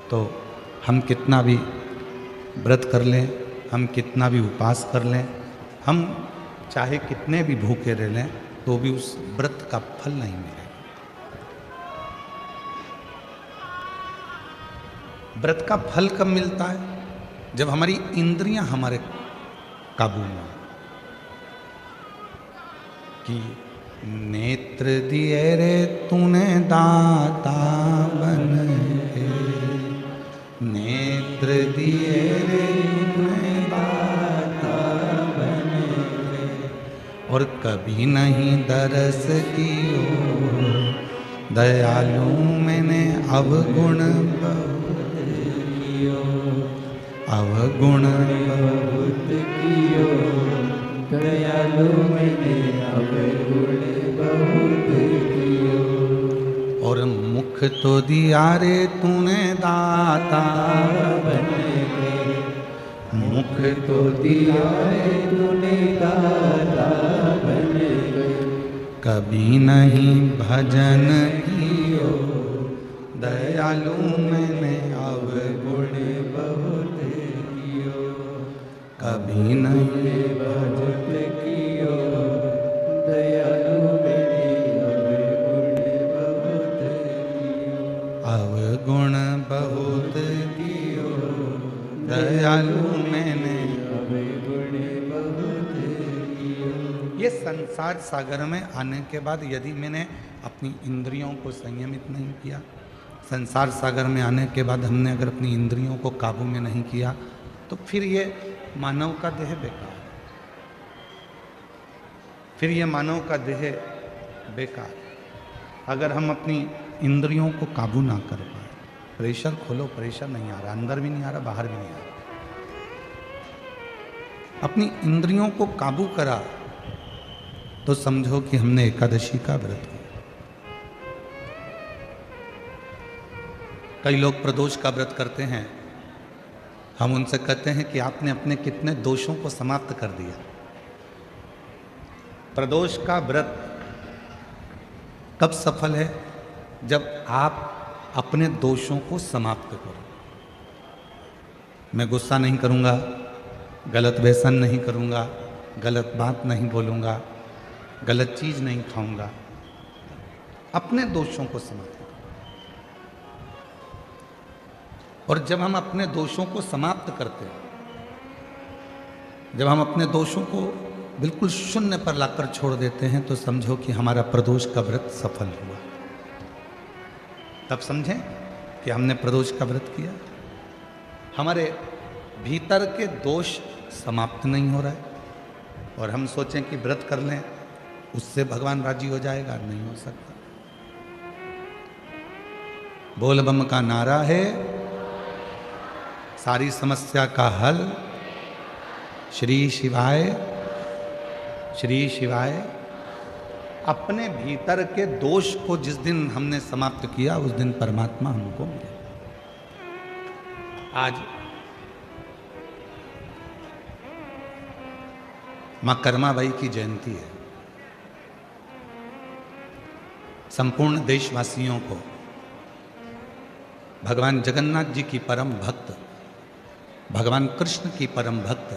तो हम कितना भी व्रत कर लें, हम कितना भी उपवास कर लें, हम चाहे कितने भी भूखे रह लें, तो भी उस व्रत का फल नहीं मिलेगा। व्रत का फल कब मिलता है? जब हमारी इंद्रियां हमारे काबू में हो। कि नेत्र दिए रे तूने दाता बन के, नेत्र दिए रे तूने दाता बन के, और कभी नहीं दरस कियो, दयालु मैंने अवगुण बहुत कियो, अवगुण बहुत कियो, दयालु मैंने अवगुण बहुत कियो। और मुख तो दिया रे तूने दाता बन के, मुख तो दिया रे तूने दाता बन के, कभी नहीं भजन कियो, दयालु मैंने अवगुण बहुत कियो, कभी नहीं भजन कियो, दयालु मैंने अवगुण बहुत कियो, दयालु मैंने अवगुण बहुत कियो। ये संसार सागर में आने के बाद यदि मैंने अपनी इंद्रियों को संयमित नहीं किया, संसार सागर में आने के बाद हमने अगर अपनी इंद्रियों को काबू में नहीं किया, तो फिर ये मानव का देह बेकार, फिर ये मानव का देह बेकार। अगर हम अपनी इंद्रियों को काबू ना कर पाए, प्रेशर खोलो, प्रेशर नहीं आ रहा, अंदर भी नहीं आ रहा, बाहर भी नहीं आ रहा, अपनी इंद्रियों को काबू करा तो समझो कि हमने एकादशी का व्रत किया। कई लोग प्रदोष का व्रत करते हैं, हम उनसे कहते हैं कि आपने अपने कितने दोषों को समाप्त कर दिया। प्रदोष का व्रत कब सफल है? जब आप अपने दोषों को समाप्त करो। मैं गुस्सा नहीं करूंगा, गलत व्यसन नहीं करूंगा, गलत बात नहीं बोलूंगा, गलत चीज नहीं खाऊंगा, अपने दोषों को समाप्त करो। और जब हम अपने दोषों को समाप्त करते हैं, जब हम अपने दोषों को बिल्कुल शून्य पर लाकर छोड़ देते हैं, तो समझो कि हमारा प्रदोष का व्रत सफल हुआ। तब समझें कि हमने प्रदोष का व्रत किया। हमारे भीतर के दोष समाप्त नहीं हो रहा है, और हम सोचें कि व्रत कर लें उससे भगवान राजी हो जाएगा, नहीं हो सकता। बोल बम का नारा है सारी समस्या का हल, श्री शिवाय, श्री शिवाय। अपने भीतर के दोष को जिस दिन हमने समाप्त किया, उस दिन परमात्मा हमको मिले। आज मां कर्माबाई की जयंती है। संपूर्ण देशवासियों को भगवान जगन्नाथ जी की परम भक्त, भगवान कृष्ण की परम भक्त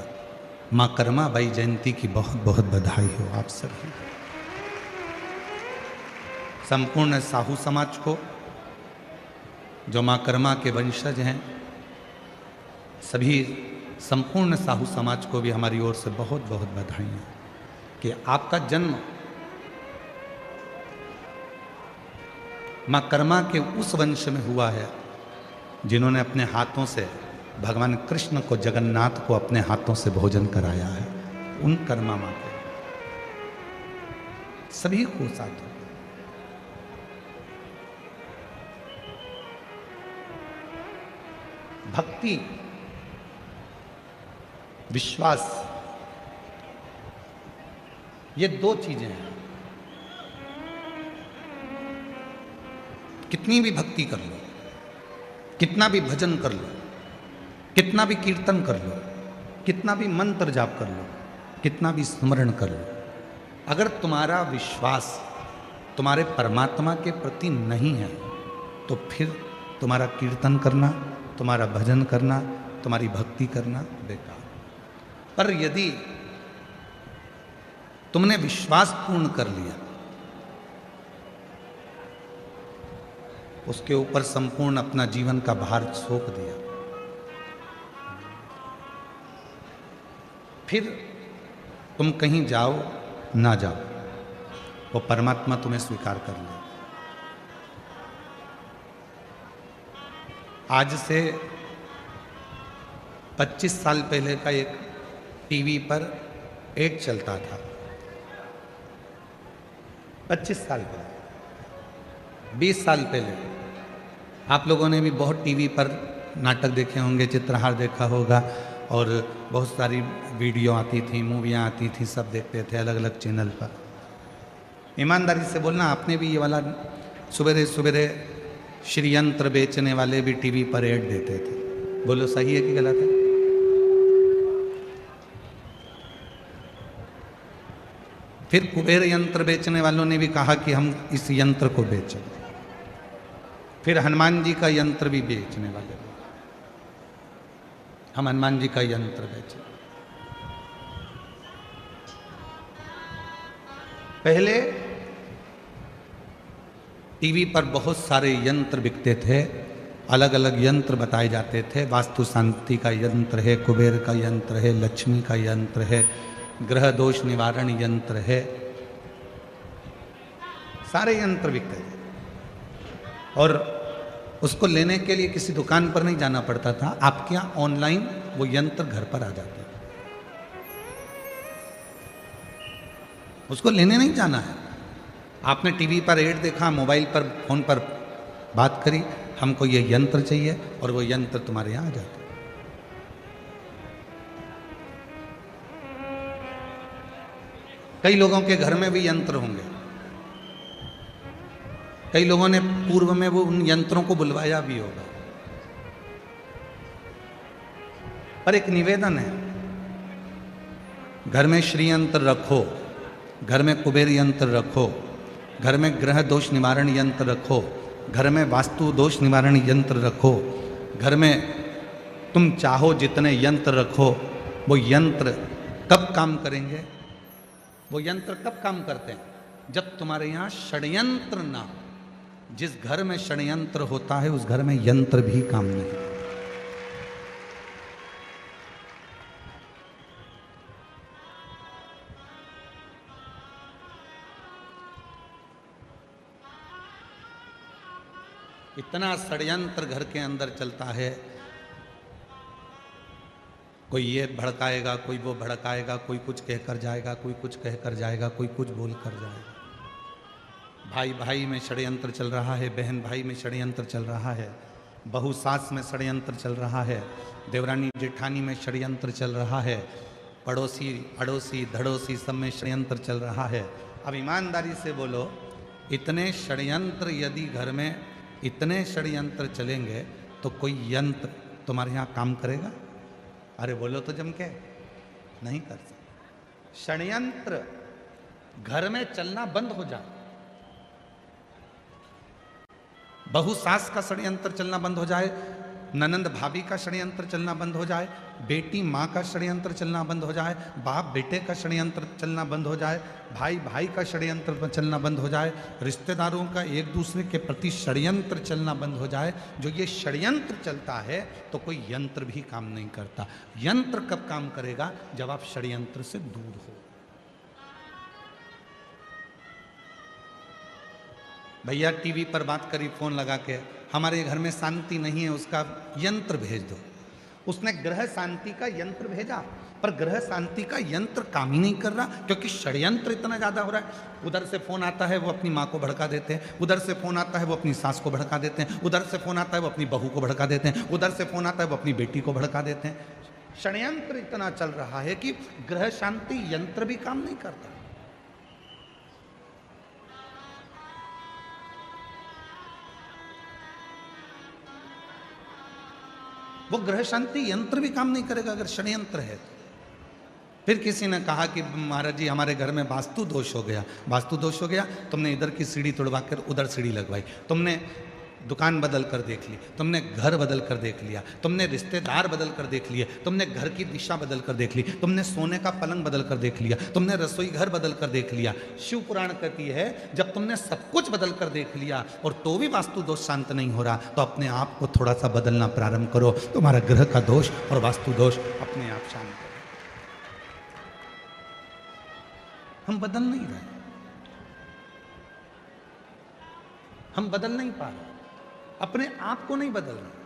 मां कर्माबाई जयंती की बहुत बहुत बधाई हो आप सभी। संपूर्ण साहू समाज को, जो मां कर्मा के वंशज हैं, सभी संपूर्ण साहू समाज को भी हमारी ओर से बहुत बहुत बधाई है कि आपका जन्म मां कर्मा के उस वंश में हुआ है जिन्होंने अपने हाथों से भगवान कृष्ण को, जगन्नाथ को अपने हाथों से भोजन कराया है। उन कर्मा मां के सभी को साथ। भक्ति, विश्वास, ये दो चीजें हैं। कितनी भी भक्ति कर लो, कितना भी भजन कर लो, कितना भी कीर्तन कर लो, कितना भी मंत्र जाप कर लो, कितना भी स्मरण कर लो, अगर तुम्हारा विश्वास तुम्हारे परमात्मा के प्रति नहीं है, तो फिर तुम्हारा कीर्तन करना, तुम्हारा भजन करना, तुम्हारी भक्ति करना बेकार। पर यदि तुमने विश्वास पूर्ण कर लिया, उसके ऊपर संपूर्ण अपना जीवन का भार सौंप दिया, फिर तुम कहीं जाओ ना जाओ, वो परमात्मा तुम्हें स्वीकार कर ले। आज से 25 साल पहले का एक टीवी पर एड चलता था। 25 साल पहले, 20 साल पहले आप लोगों ने भी बहुत टीवी पर नाटक देखे होंगे, चित्रहार देखा होगा, और बहुत सारी वीडियो आती थी, मूवियाँ आती थी, सब देखते थे अलग अलग चैनल पर। ईमानदारी से बोलना, आपने भी ये वाला सवेरे सवेरे श्री यंत्र बेचने वाले भी टीवी पर ऐड देते थे, बोलो सही है कि गलत है? फिर कुबेर यंत्र बेचने वालों ने भी कहा कि हम इस यंत्र को बेचें। फिर हनुमान जी का यंत्र भी बेचने वाले, हम हनुमान जी का यंत्र बेचें। पहले टीवी पर बहुत सारे यंत्र बिकते थे, अलग अलग यंत्र बताए जाते थे। वास्तु शांति का यंत्र है, कुबेर का यंत्र है, लक्ष्मी का यंत्र है, ग्रह दोष निवारण यंत्र है, सारे यंत्र बिकते थे। और उसको लेने के लिए किसी दुकान पर नहीं जाना पड़ता था, आपके यहाँ ऑनलाइन वो यंत्र घर पर आ जाते थे, उसको लेने नहीं जाना है। आपने टीवी पर ऐड देखा, मोबाइल पर फोन पर बात करी, हमको ये यंत्र चाहिए, और वो यंत्र तुम्हारे यहाँ आ जाता है। कई लोगों के घर में भी यंत्र होंगे, कई लोगों ने पूर्व में वो उन यंत्रों को बुलवाया भी होगा। पर एक निवेदन है, घर में श्री यंत्र रखो, घर में कुबेर यंत्र रखो, घर में ग्रह दोष निवारण यंत्र रखो, घर में वास्तु दोष निवारण यंत्र रखो, घर में तुम चाहो जितने यंत्र रखो। वो यंत्र कब काम करेंगे? वो यंत्र कब काम करते हैं? जब तुम्हारे यहाँ षड्यंत्र ना हो। जिस घर में षड्यंत्र होता है उस घर में यंत्र भी काम नहीं। इतना षड्यंत्र घर के अंदर चलता है, कोई ये भड़काएगा, कोई वो भड़काएगा, कोई कुछ कहकर जाएगा, कोई कुछ कहकर जाएगा, कोई कुछ बोल कर जाएगा। भाई भाई में षड्यंत्र चल रहा है, बहन भाई में षड्यंत्र चल रहा है, बहू सास में षड्यंत्र चल रहा है, देवरानी जेठानी में षड्यंत्र चल रहा है, पड़ोसी अड़ोसी धड़ोसी सब में षड्यंत्र चल रहा है। अब ईमानदारी से बोलो, इतने षड्यंत्र यदि घर में इतने षड्यंत्र चलेंगे तो कोई यंत्र तुम्हारे यहाँ काम करेगा? अरे बोलो तो जम के, नहीं कर सकते। षड्यंत्र घर में चलना बंद हो जाए, बहू सास का षड्यंत्र चलना बंद हो जाए, ननंद भाभी का षड्यंत्र चलना बंद हो जाए, बेटी माँ का षड्यंत्र चलना बंद हो जाए, बाप बेटे का षड्यंत्र चलना बंद हो जाए, भाई भाई का षड्यंत्र चलना बंद हो जाए, रिश्तेदारों का एक दूसरे के प्रति षड्यंत्र चलना बंद हो जाए। जो ये षड्यंत्र चलता है तो कोई यंत्र भी काम नहीं करता। यंत्र कब काम करेगा? जब आप षड्यंत्र से दूर हो। भैया टीवी पर बात करी फोन लगा के, हमारे घर में शांति नहीं है, उसका यंत्र भेज दो। उसने ग्रह शांति का यंत्र भेजा, पर ग्रह शांति का यंत्र काम ही नहीं कर रहा, क्योंकि षड्यंत्र इतना ज्यादा हो रहा है। उधर से फोन आता है वो अपनी माँ को भड़का देते हैं, उधर से फोन आता है वो अपनी सास को भड़का देते हैं, उधर से फोन आता है वो अपनी बहू को भड़का देते हैं, उधर से फोन आता है वो अपनी बेटी को भड़का देते हैं। षड्यंत्र इतना चल रहा है कि ग्रह शांति यंत्र भी काम नहीं करता। वो ग्रह शांति यंत्र भी काम नहीं करेगा अगर षड्यंत्र है। फिर किसी ने कहा कि महाराज जी हमारे घर में वास्तु दोष हो गया। वास्तु दोष हो गया, तुमने इधर की सीढ़ी तोड़वा कर उधर सीढ़ी लगवाई, तुमने दुकान बदल कर देख ली, तुमने घर बदल कर देख लिया, तुमने रिश्तेदार बदल कर देख लिए, तुमने घर की दिशा बदल कर देख ली, तुमने सोने का पलंग बदल कर देख लिया, तुमने रसोई घर बदल कर देख लिया। शिव पुराण कहती है जब तुमने सब कुछ बदल कर देख लिया और तो भी वास्तु दोष शांत नहीं हो रहा, तो अपने आप को थोड़ा सा बदलना प्रारंभ करो, तुम्हारा ग्रह का दोष और वास्तु दोष अपने आप शांत करो। हम बदल नहीं रहे, हम बदल नहीं पा रहे, अपने आप को नहीं बदल रहे।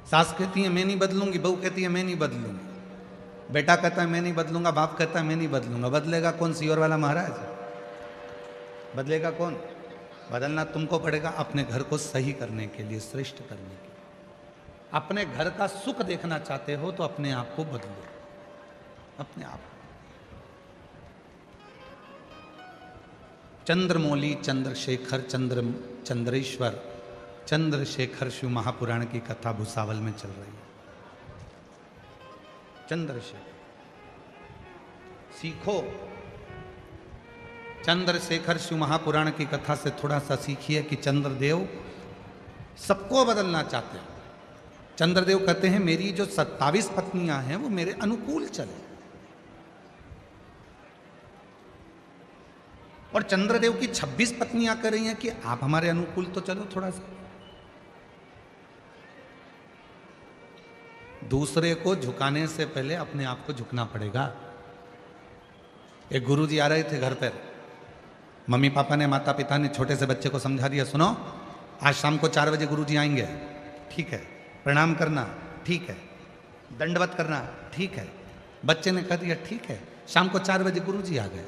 सास कहती है मैं नहीं बदलूंगी, बहू कहती है मैं नहीं बदलूंगी, बेटा कहता है मैं नहीं बदलूंगा, बाप कहता है मैं नहीं बदलूंगा। बदलेगा कौन? सियोर वाला महाराज बदलेगा कौन? बदलना तुमको पड़ेगा अपने घर को सही करने के लिए, श्रेष्ठ करने के लिए। अपने घर का सुख देखना चाहते हो तो अपने आप को बदलो, अपने आप। चंद्रमौली चंद्रशेखर चंद्रेश्वर चंद्रशेखर शिव महापुराण की कथा भुसावल में चल रही है। चंद्रशेखर सीखो, चंद्रशेखर शिव महापुराण की कथा से थोड़ा सा सीखिए कि चंद्रदेव सबको बदलना चाहते हैं। चंद्रदेव कहते हैं मेरी जो 27 पत्नियां हैं वो मेरे अनुकूल चले, और चंद्रदेव की 26 पत्नियां कह रही हैं कि आप हमारे अनुकूल तो चलो थोड़ा सा। दूसरे को झुकाने से पहले अपने आप को झुकना पड़ेगा। एक गुरुजी आ रहे थे घर पर, मम्मी पापा ने, माता पिता ने छोटे से बच्चे को समझा दिया, सुनो आज शाम को 4 बजे गुरुजी आएंगे, ठीक है, प्रणाम करना, ठीक है, दंडवत करना, ठीक है। बच्चे ने कह दिया ठीक है। शाम को 4 बजे गुरुजी आ गए।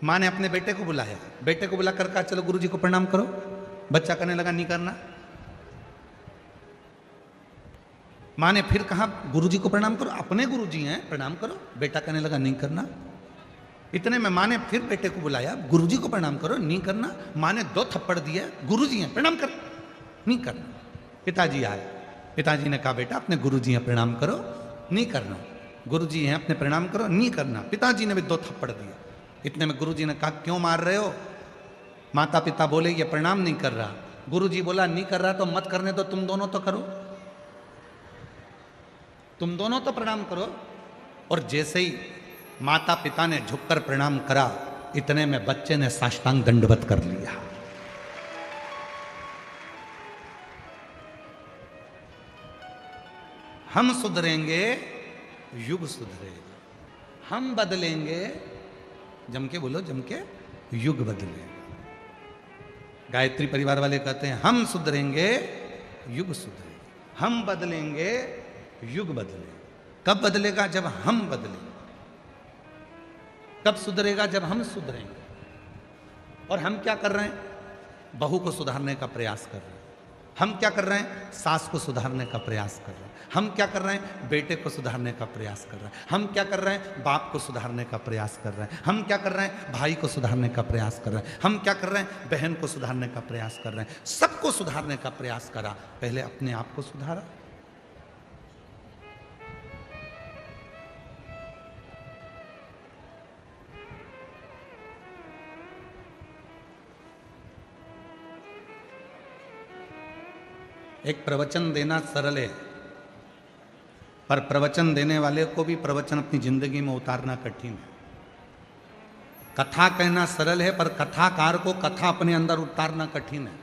माँ ने अपने बेटे को बुलाया, बेटे को बुला कर कहा चलो गुरुजी को प्रणाम करो। बच्चा करने लगा नहीं करना। माँ ने फिर कहा गुरुजी को प्रणाम करो, अपने गुरुजी हैं प्रणाम करो। बेटा कहने लगा नहीं करना। इतने में माँ ने फिर बेटे को बुलाया, गुरुजी को प्रणाम करो, नहीं करना। माँ ने 2 थप्पड़ दिए, गुरुजी हैं प्रणाम कर, नहीं करना। पिताजी आए, पिताजी ने कहा बेटा अपने गुरुजी हैं प्रणाम करो, नहीं करना। गुरुजी हैं अपने प्रणाम करो, नहीं करना। पिताजी ने भी 2 थप्पड़ दिए। इतने में गुरुजी ने कहा क्यों मार रहे हो? माता पिता बोले ये प्रणाम नहीं कर रहा। गुरुजी बोला नहीं कर रहा तो मत करने दो, तुम दोनों तो करो, तुम दोनों तो प्रणाम करो। और जैसे ही माता पिता ने झुककर प्रणाम करा, इतने में बच्चे ने साष्टांग दंडवत कर लिया। हम सुधरेंगे, युग सुधरेगा। हम बदलेंगे, जम के बोलो, जम के, युग बदलेगा। गायत्री परिवार वाले कहते हैं हम सुधरेंगे, युग सुधरेगा। हम बदलेंगे, युग बदलेगा। कब बदलेगा? जब हम बदलेंगे। कब सुधरेगा? जब हम सुधरेंगे। और हम क्या कर रहे हैं? बहू को सुधारने का प्रयास कर रहे हैं। हम क्या कर रहे हैं? सास को सुधारने का प्रयास कर रहे हैं। हम क्या कर रहे हैं? बेटे को सुधारने का प्रयास कर रहे हैं। हम क्या कर रहे हैं? बाप को सुधारने का प्रयास कर रहे हैं। हम क्या कर रहे हैं? भाई को सुधारने का प्रयास कर रहे हैं। हम क्या कर रहे हैं? बहन को सुधारने का प्रयास कर रहे हैं। सबको सुधारने का प्रयास करा, पहले अपने आप को सुधारा। एक प्रवचन देना सरल है, पर प्रवचन देने वाले को भी प्रवचन अपनी जिंदगी में उतारना कठिन है। कथा कहना सरल है, पर कथाकार को कथा अपने अंदर उतारना कठिन है।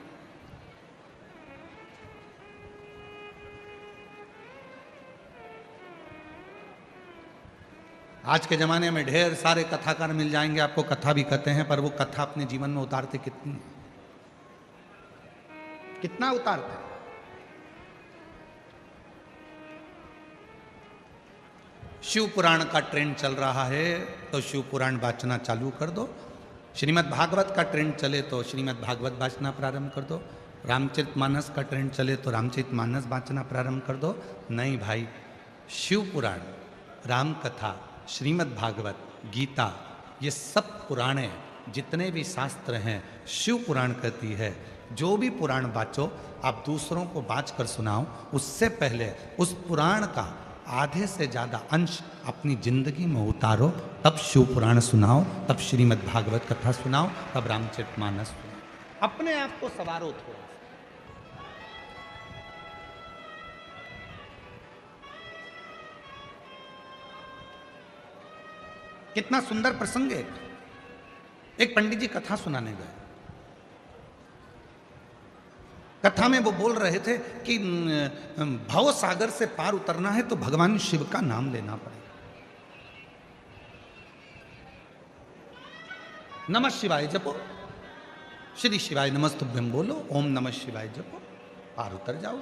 आज के जमाने में ढेर सारे कथाकार मिल जाएंगे, आपको कथा भी कहते हैं, पर वो कथा अपने जीवन में उतारते कितनी, कितना उतारते हैं? शिव पुराण का ट्रेंड चल रहा है तो शिव पुराण वाचना चालू कर दो। श्रीमद् भागवत का ट्रेंड चले तो श्रीमद् भागवत वाचना प्रारंभ कर दो। रामचरितमानस का ट्रेंड चले तो रामचरितमानस वाचना प्रारंभ कर दो। नहीं भाई, शिव पुराण, राम कथा, श्रीमद् भागवत, गीता, ये सब पुराणे, जितने भी शास्त्र हैं, शिव पुराण कहती है जो भी पुराण बाचो आप दूसरों को बाच कर सुनाओ, उससे पहले उस पुराण का आधे से ज्यादा अंश अपनी जिंदगी में उतारो, तब शिव पुराण सुनाओ, तब श्रीमद् भागवत कथा सुनाओ, तब रामचरितमानस सुनाओ। अपने आप को सवारो थोड़ा। कितना सुंदर प्रसंग है। एक पंडित जी कथा सुनाने गए। कथा में वो बोल रहे थे कि भव सागर से पार उतरना है तो भगवान शिव का नाम लेना पड़ेगा। नमः शिवाय जपो, श्री शिवाय नमस्तुभ्यं बोलो, ओम नमः शिवाय जपो, पार उतर जाओ।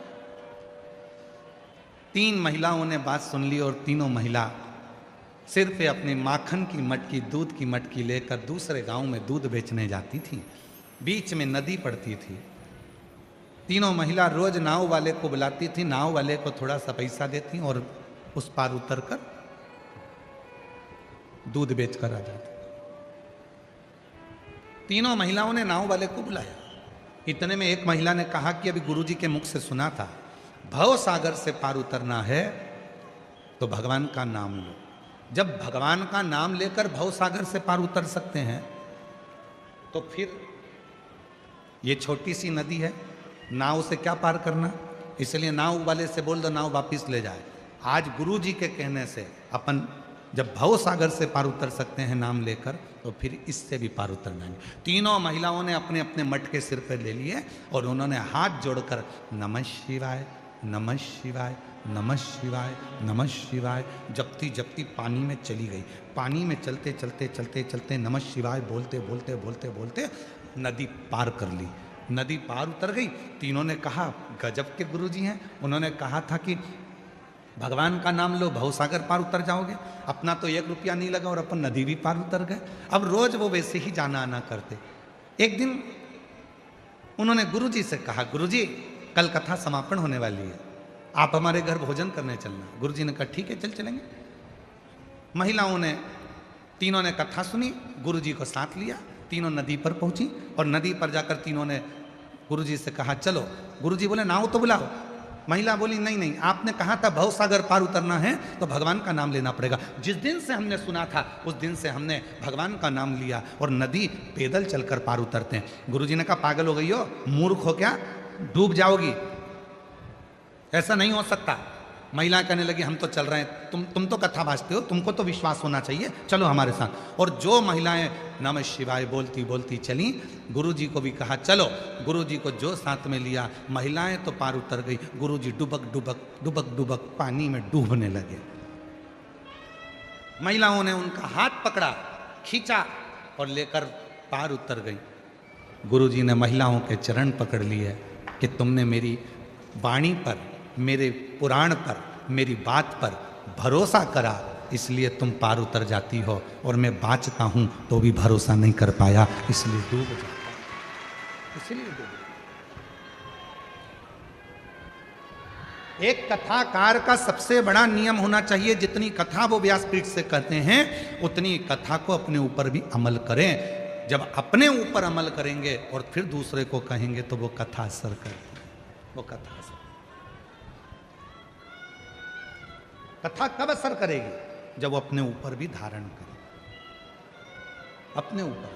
3 महिलाओं ने बात सुन ली और तीनों महिला सिर पे अपने माखन की मटकी, दूध की मटकी लेकर दूसरे गांव में दूध बेचने जाती थी। बीच में नदी पड़ती थी। तीनों महिला रोज नाव वाले को बुलाती थी, नाव वाले को थोड़ा सा पैसा देती और उस पार उतरकर दूध बेचकर आ जाती। तीनों महिलाओं ने नाव वाले को बुलाया। इतने में एक महिला ने कहा कि अभी गुरुजी के मुख से सुना था, भव सागर से पार उतरना है तो भगवान का नाम लो। जब भगवान का नाम लेकर भव सागर से पार उतर सकते हैं तो फिर ये छोटी सी नदी है, नाव से क्या पार करना। इसलिए नाव वाले से बोल दो नाव वापस ले जाए। आज गुरु जी के कहने से अपन जब भव सागर से पार उतर सकते हैं नाम लेकर, तो फिर इससे भी पार उतर जाएंगे। तीनों महिलाओं ने अपने अपने मटके सिर पर ले लिए और उन्होंने हाथ जोड़कर नमः शिवाय, नमः शिवाय, नमः शिवाय, नमः शिवाय जपती जपती पानी में चली गई। पानी में चलते चलते चलते चलते नमः शिवाय बोलते बोलते बोलते बोलते नदी पार कर ली। नदी पार उतर गई। तीनों ने कहा गजब के गुरुजी हैं, उन्होंने कहा था कि भगवान का नाम लो भवसागर पार उतर जाओगे। अपना तो 1 रुपया नहीं लगा और अपन नदी भी पार उतर गए। अब रोज वो वैसे ही जाना आना करते। एक दिन उन्होंने गुरुजी से कहा, गुरुजी कल कथा समापन होने वाली है, आप हमारे घर भोजन करने चलना। गुरुजी ने कहा ठीक है चल चलेंगे। महिलाओं ने तीनों ने कथा सुनी, गुरुजी को साथ लिया, तीनों नदी पर पहुंची और नदी पर जाकर तीनों ने गुरुजी से कहा चलो। गुरुजी बोले नाव तो बुलाओ। महिला बोली नहीं नहीं, आपने कहा था भव सागर पार उतरना है तो भगवान का नाम लेना पड़ेगा। जिस दिन से हमने सुना था उस दिन से हमने भगवान का नाम लिया और नदी पैदल चलकर पार उतरते हैं। गुरुजी ने कहा पागल हो गई हो, मूर्ख हो क्या, डूब जाओगी, ऐसा नहीं हो सकता। महिला कहने लगी हम तो चल रहे हैं, तुम तो कथा भाजते हो, तुमको तो विश्वास होना चाहिए, चलो हमारे साथ। और जो महिलाएं नमः शिवाय बोलती बोलती चली, गुरुजी को भी कहा चलो। गुरुजी को जो साथ में लिया, महिलाएं तो पार उतर गई, गुरुजी डुबक डुबक डुबक डुबक पानी में डूबने लगे। महिलाओं ने उनका हाथ पकड़ा, खींचा और लेकर पार उतर गई। गुरुजी ने महिलाओं के चरण पकड़ लिए कि तुमने मेरी वाणी पर, मेरे पुराण पर, मेरी बात पर भरोसा करा, इसलिए तुम पार उतर जाती हो, और मैं बाँचता हूं तो भी भरोसा नहीं कर पाया, इसलिए डूब जाता, इसलिए डूब। एक कथाकार का सबसे बड़ा नियम होना चाहिए, जितनी कथा वो व्यासपीठ से कहते हैं उतनी कथा को अपने ऊपर भी अमल करें। जब अपने ऊपर अमल करेंगे और फिर दूसरे को कहेंगे तो वो कथा असर करती है, वो कथा असर। कथा कब असर करेगी, जब वो अपने ऊपर भी धारण करे, अपने ऊपर।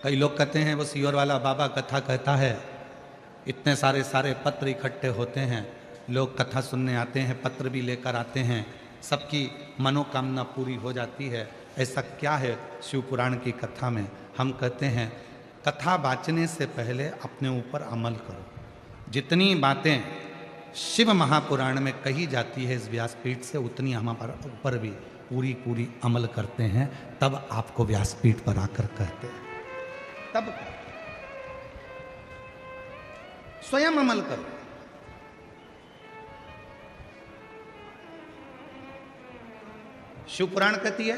कई लोग कहते हैं वो सीहोर वाला बाबा कथा कहता है, इतने सारे पत्र इकट्ठे होते हैं, लोग कथा सुनने आते हैं, पत्र भी लेकर आते हैं, सबकी मनोकामना पूरी हो जाती है। ऐसा क्या है शिव पुराण की कथा में? हम कहते हैं कथा वाचने से पहले अपने ऊपर अमल करो। जितनी बातें शिव महापुराण में कही जाती है इस व्यासपीठ से, उतनी हमारे ऊपर भी पूरी अमल करते हैं, तब आपको व्यासपीठ पर आकर कहते हैं, तब स्वयं अमल करो। शिव पुराण कहती है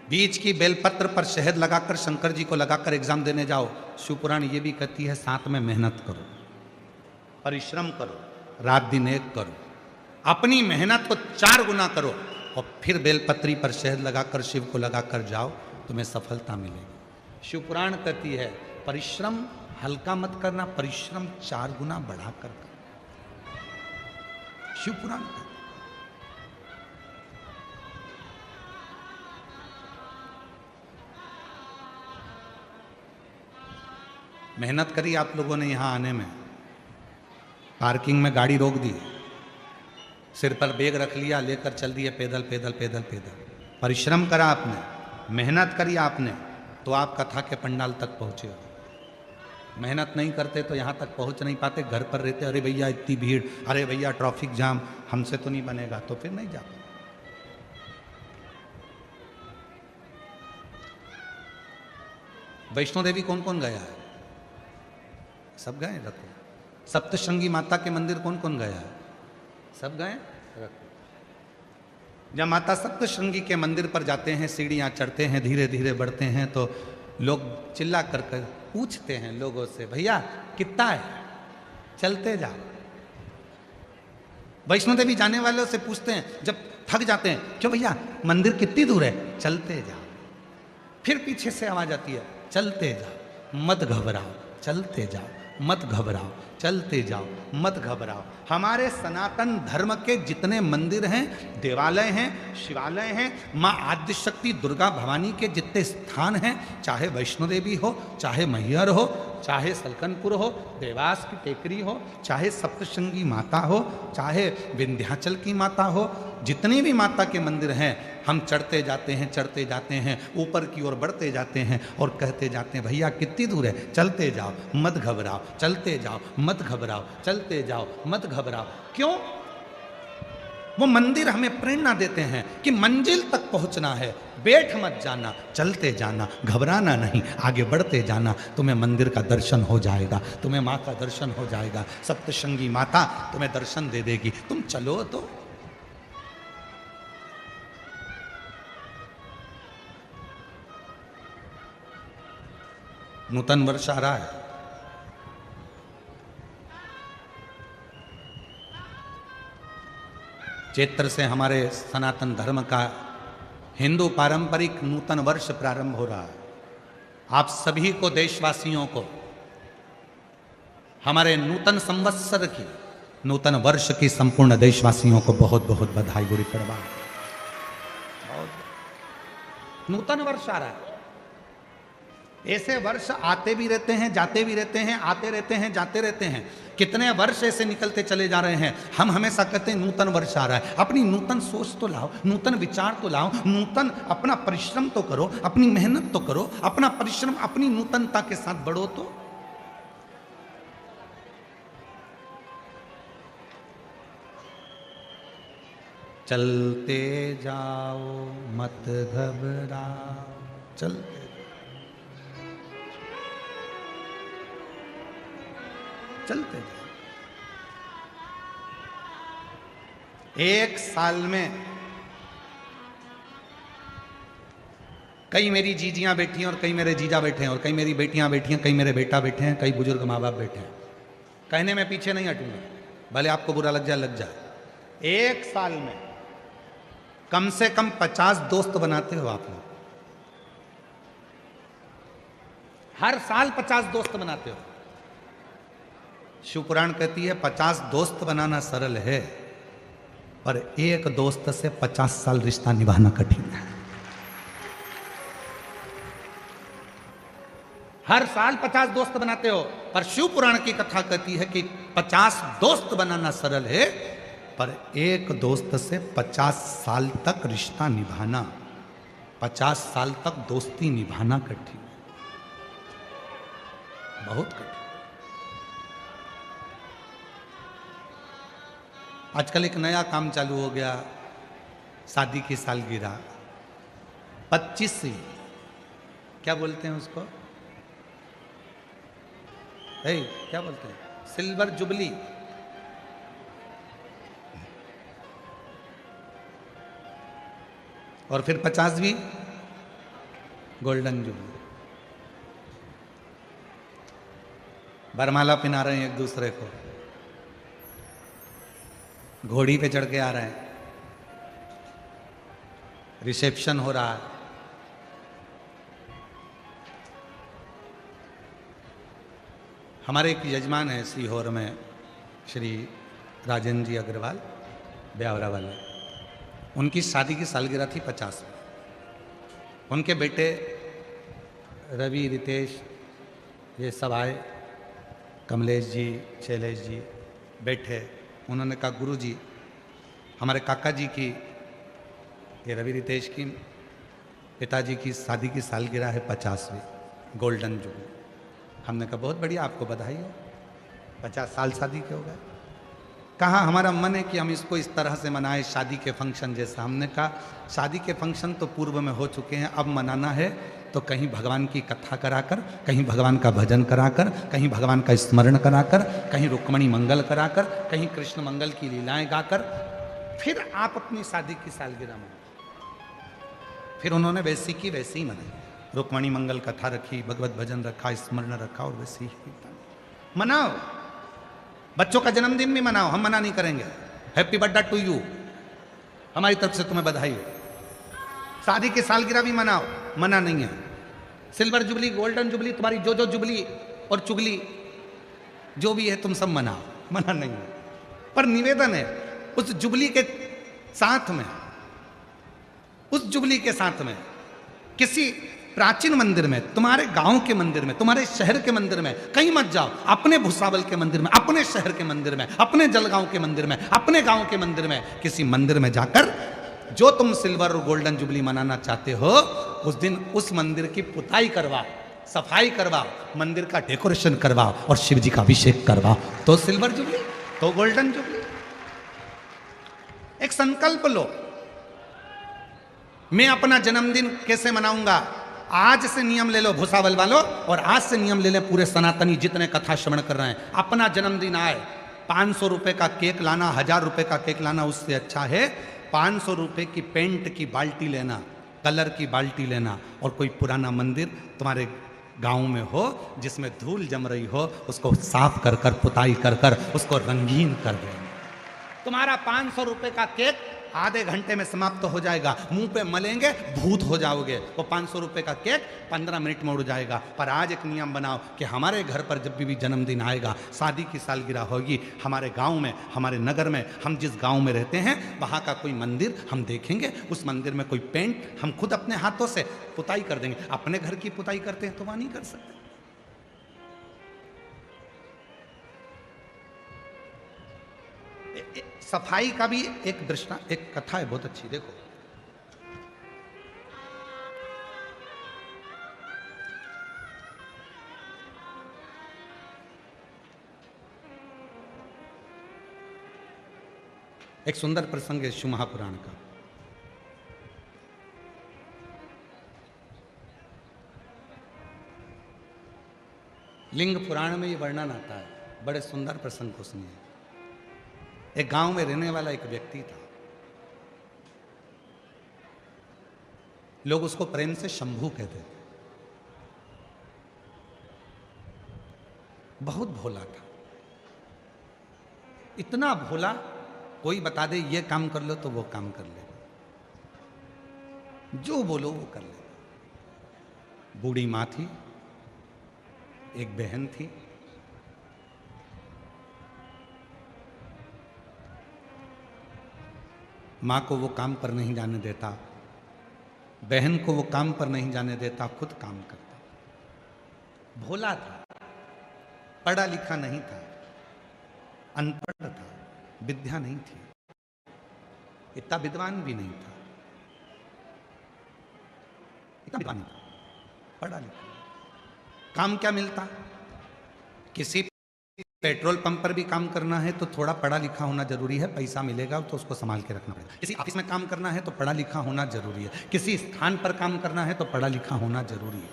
बीच की बेलपत्र पर शहद लगाकर शंकर जी को लगाकर एग्जाम देने जाओ। शिव पुराण ये भी कहती है साथ में मेहनत करो, परिश्रम करो, रात दिन एक करो, अपनी मेहनत को 4 गुना करो और फिर बेलपत्री पर शहद लगाकर शिव को लगाकर जाओ, तुम्हें सफलता मिलेगी। शिव पुराण कहती है परिश्रम हल्का मत करना, परिश्रम 4 गुना बढ़ाकर करो। शिव पुराण का। मेहनत करी आप लोगों ने यहां आने में, पार्किंग में गाड़ी रोक दी, सिर पर बैग रख लिया, लेकर चल दिए पैदल पैदल पैदल पैदल। परिश्रम करा आपने, मेहनत करी आपने, तो आप कथा के पंडाल तक पहुंचे हो। मेहनत नहीं करते तो यहाँ तक पहुंच नहीं पाते, घर पर रहते, अरे भैया इतनी भीड़, अरे भैया ट्रैफिक जाम, हमसे तो नहीं बनेगा, तो फिर नहीं जा पाते। वैष्णो देवी कौन कौन गया है? सब गए रखो। सप्तशृंगी माता के मंदिर कौन कौन गया है? सब गए रखो। जब माता सप्तशृंगी के मंदिर पर जाते हैं, सीढ़ियां चढ़ते हैं, धीरे धीरे बढ़ते हैं, तो लोग चिल्ला कर पूछते हैं लोगों से, भैया कितना है? चलते जाओ। वैष्णो देवी जाने वालों से पूछते हैं, जब थक जाते हैं, क्यों भैया मंदिर कितनी दूर है? चलते जाओ। फिर पीछे से आवाज आती है, चलते जाओ, मत घबराओ, चलते जाओ, मत घबराओ, चलते जाओ, मत घबराओ। हमारे सनातन धर्म के जितने मंदिर हैं, देवालय हैं, शिवालय हैं, माँ आद्यशक्ति दुर्गा भवानी के जितने स्थान हैं, चाहे वैष्णो देवी हो, चाहे मैहर हो, चाहे सलकनपुर हो, देवास की टेकरी हो, चाहे सप्तशृंगी माता हो, चाहे विंध्याचल की माता हो, जितनी भी माता के मंदिर हैं, हम चढ़ते जाते हैं, ऊपर की ओर बढ़ते जाते हैं और कहते जाते हैं, भैया कितनी दूर है? चलते जाओ, मत घबराओ, चलते जाओ, मत घबराओ, चलते जाओ, मत घबराओ। क्यों? वो मंदिर हमें प्रेरणा देते हैं कि मंजिल तक पहुंचना है, बैठ मत जाना, चलते जाना, घबराना नहीं, आगे बढ़ते जाना, तुम्हें मंदिर का दर्शन हो जाएगा, तुम्हें माँ का दर्शन हो जाएगा, सप्तशृंगी माता तुम्हें दर्शन दे देगी, तुम चलो तो। नूतन वर्ष आ रहा है, चैत्र से हमारे सनातन धर्म का हिंदू पारंपरिक नूतन वर्ष प्रारंभ हो रहा है। आप सभी को, देशवासियों को, हमारे नूतन संवत्सर की, नूतन वर्ष की संपूर्ण देशवासियों को बहुत बहुत बधाई, गुरु प्रणाम। नूतन वर्ष आ रहा है। ऐसे वर्ष आते भी रहते हैं, जाते भी रहते हैं, आते रहते हैं, जाते रहते हैं। कितने वर्ष ऐसे निकलते चले जा रहे हैं। हम हमेशा कहते हैं नूतन वर्ष आ रहा है। अपनी नूतन सोच तो लाओ, नूतन विचार तो लाओ, नूतन अपना परिश्रम तो करो, अपनी मेहनत तो करो, अपना परिश्रम अपनी नूतनता के साथ बढ़ो तो। चलते जाओ, मत घबराओ, चलते चलते जाओ। एक साल में कई मेरी जीजियां बैठी हैं और कई मेरे जीजा बैठे हैं, और कई मेरी बेटियां बैठी हैं, कई मेरे बेटा बैठे हैं, कई बुजुर्ग माँ बाप बैठे हैं। कहने में पीछे नहीं हटूंगा, भले आपको बुरा लग जाए, लग जाए। एक साल में कम से कम 50 दोस्त बनाते हो आप लोग। हर साल 50 दोस्त बनाते हो। शिव पुराण कहती है 50 दोस्त बनाना सरल है, पर एक दोस्त से 50 साल रिश्ता निभाना कठिन है। हर साल 50 दोस्त बनाते हो, पर शिव पुराण की कथा कहती है कि 50 दोस्त बनाना सरल है, पर एक दोस्त से 50 साल तक रिश्ता निभाना, 50 साल तक दोस्ती निभाना कठिन, बहुत कठिन। आजकल एक नया काम चालू हो गया, शादी की सालगिरह 25वीं, क्या बोलते हैं उसको? क्या बोलते हैं? Silver jubilee. और फिर 50वीं गोल्डन जुबली। बरमाला पिना रहे हैं एक दूसरे को, घोड़ी पे चढ़ के आ रहे हैं, रिसेप्शन हो रहा है। हमारे एक यजमान है सीहोर में, श्री राजेंद्र जी अग्रवाल, ब्यावरा वाले, उनकी शादी की सालगिरह थी 50 में। उनके बेटे रवि, रितेश, ये सब आए, कमलेश जी, शैलेश जी बैठे। उन्होंने कहा गुरुजी, हमारे काका जी की, ये रवि रितेश की पिताजी की शादी की सालगिरह है 50वीं, गोल्डन जुबली। हमने कहा बहुत बढ़िया, आपको बधाई हो, 50 साल शादी के हो गए। कहा हमारा मन है कि हम इसको इस तरह से मनाएं, शादी के फंक्शन जैसा। हमने कहा शादी के फंक्शन तो पूर्व में हो चुके हैं, अब मनाना है तो कहीं भगवान की कथा कराकर, कहीं भगवान का भजन कराकर, कहीं भगवान का स्मरण कराकर, कहीं रुक्मणी मंगल कराकर, कहीं कृष्ण मंगल की लीलाएं गाकर, फिर आप अपनी शादी की सालगिरह मनाएं। फिर उन्होंने वैसी की वैसी ही मनाई, रुक्मणी मंगल कथा रखी, भगवत भजन रखा, स्मरण रखा और वैसी ही मनाओ। बच्चों का जन्मदिन भी मनाओ, हम मना नहीं करेंगे। हैप्पी बर्थडे टू यू, हमारी तरफ से तुम्हें बधाई हो। शादी की सालगिरह भी मनाओ, मना नहीं है। सिल्वर जुबली, गोल्डन जुबली, तुम्हारी जो जो जुबली और चुगली जो भी है तुम सब मनाओ, मना नहीं है। पर निवेदन है उस जुबली के साथ में, उस जुबली के साथ में किसी प्राचीन मंदिर में, तुम्हारे गांव के मंदिर में, तुम्हारे शहर के मंदिर में कहीं मत जाओ, अपने भुसावल के मंदिर में, अपने शहर के मंदिर में, अपने जलगांव के मंदिर में, अपने गांव के मंदिर में, किसी मंदिर में जाकर जो तुम सिल्वर और गोल्डन जुबली मनाना चाहते हो, उस दिन उस मंदिर की पुताई करवाओ, सफाई करवाओ, मंदिर का डेकोरेशन करवाओ और शिव जी का अभिषेक करवाओ, तो सिल्वर जुबली, तो गोल्डन जुबली। एक संकल्प लो, मैं अपना जन्मदिन कैसे मनाऊंगा। आज से नियम ले लो भुसावल वालों, और आज से नियम ले ले पूरे सनातनी जितने कथा श्रवण कर रहे हैं। अपना जन्मदिन आए, 500 रुपए का केक लाना, 1000 रुपए का केक लाना उससे अच्छा है 500 रुपए की पेंट की बाल्टी लेना, कलर की बाल्टी लेना, और कोई पुराना मंदिर तुम्हारे गांव में हो जिसमें धूल जम रही हो, उसको साफ कर कर, पुताई कर कर उसको रंगीन कर देना। तुम्हारा 500 रुपए का केक आधे घंटे में समाप्त हो जाएगा, मुंह पे मलेंगे भूत हो जाओगे। वो 500 रुपए का केक 15 मिनट में उड़ जाएगा। पर आज एक नियम बनाओ कि हमारे घर पर जब भी जन्मदिन आएगा, शादी की सालगिरह होगी, हमारे गांव में, हमारे नगर में, हम जिस गांव में रहते हैं वहां का कोई मंदिर हम देखेंगे, उस मंदिर में कोई पेंट हम खुद अपने हाथों से पुताई कर देंगे। अपने घर की पुताई करते हैं तो वहां नहीं कर सकते। सफाई का भी एक दृष्टांत, एक कथा है बहुत अच्छी, देखो। एक सुंदर प्रसंग है शिव महापुराण का। लिंग पुराण में ये वर्णन आता है, बड़े सुंदर प्रसंग को सुनिए। एक गांव में रहने वाला एक व्यक्ति था, लोग उसको प्रेम से शंभू कहते थे। बहुत भोला था, इतना भोला कोई बता दे ये काम कर लो तो वो काम कर ले, जो बोलो वो कर ले। बूढ़ी मां थी, एक बहन थी, माँ को वो काम पर नहीं जाने देता, बहन को वो काम पर नहीं जाने देता, खुद काम करता। भोला था, पढ़ा लिखा नहीं था, अनपढ़ था, विद्या नहीं थी, इतना विद्वान भी नहीं था, इतना विद्वान था, पढ़ा लिखा। काम क्या मिलता? किसी पेट्रोल पंप पर भी काम करना है तो थोड़ा पढ़ा लिखा होना जरूरी है, पैसा मिलेगा तो उसको संभाल के रखना पड़ेगा। किसी ऑफिस में काम करना है तो पढ़ा लिखा होना जरूरी है, किसी स्थान पर काम करना है तो पढ़ा लिखा होना जरूरी है।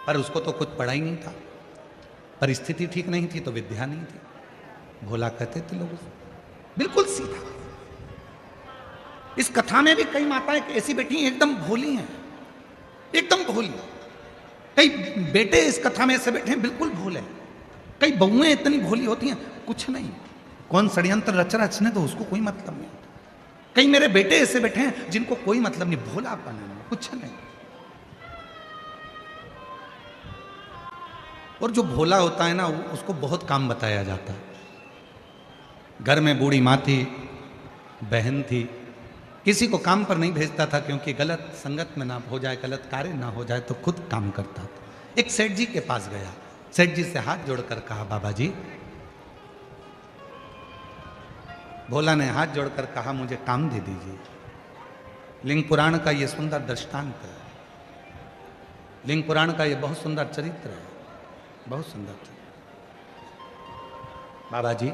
पर उसको तो खुद पढ़ा ही नहीं था, परिस्थिति ठीक नहीं थी तो विद्या नहीं थी। भोला कहते थे लोग, बिल्कुल सीधा। इस कथा में भी कई माताएं ऐसी बैठी एकदम भोली हैं, एकदम भोली। कई बेटे इस कथा में ऐसे बैठे हैं बिल्कुल भोले, कई बहुएं इतनी भोली होती हैं कुछ नहीं, कौन षड्यंत्र रच रचने तो उसको कोई मतलब नहीं। कई मेरे बेटे ऐसे बैठे हैं जिनको कोई मतलब नहीं, भोलापन है, कुछ नहीं। और जो भोला होता है ना उसको बहुत काम बताया जाता है। घर में बूढ़ी माँ थी, बहन थी, किसी को काम पर नहीं भेजता था क्योंकि गलत संगत में ना हो जाए, गलत कार्य ना हो जाए, तो खुद काम करता था। एक सेठ जी के पास गया, सेठ जी से हाथ जोड़कर कहा, बाबा जी। भोला ने हाथ जोड़कर कहा, मुझे काम दे दीजिए। लिंग पुराण का ये सुंदर दृष्टांत है, लिंग पुराण का ये बहुत सुंदर चरित्र है, बहुत सुंदर चरित्र। बाबा जी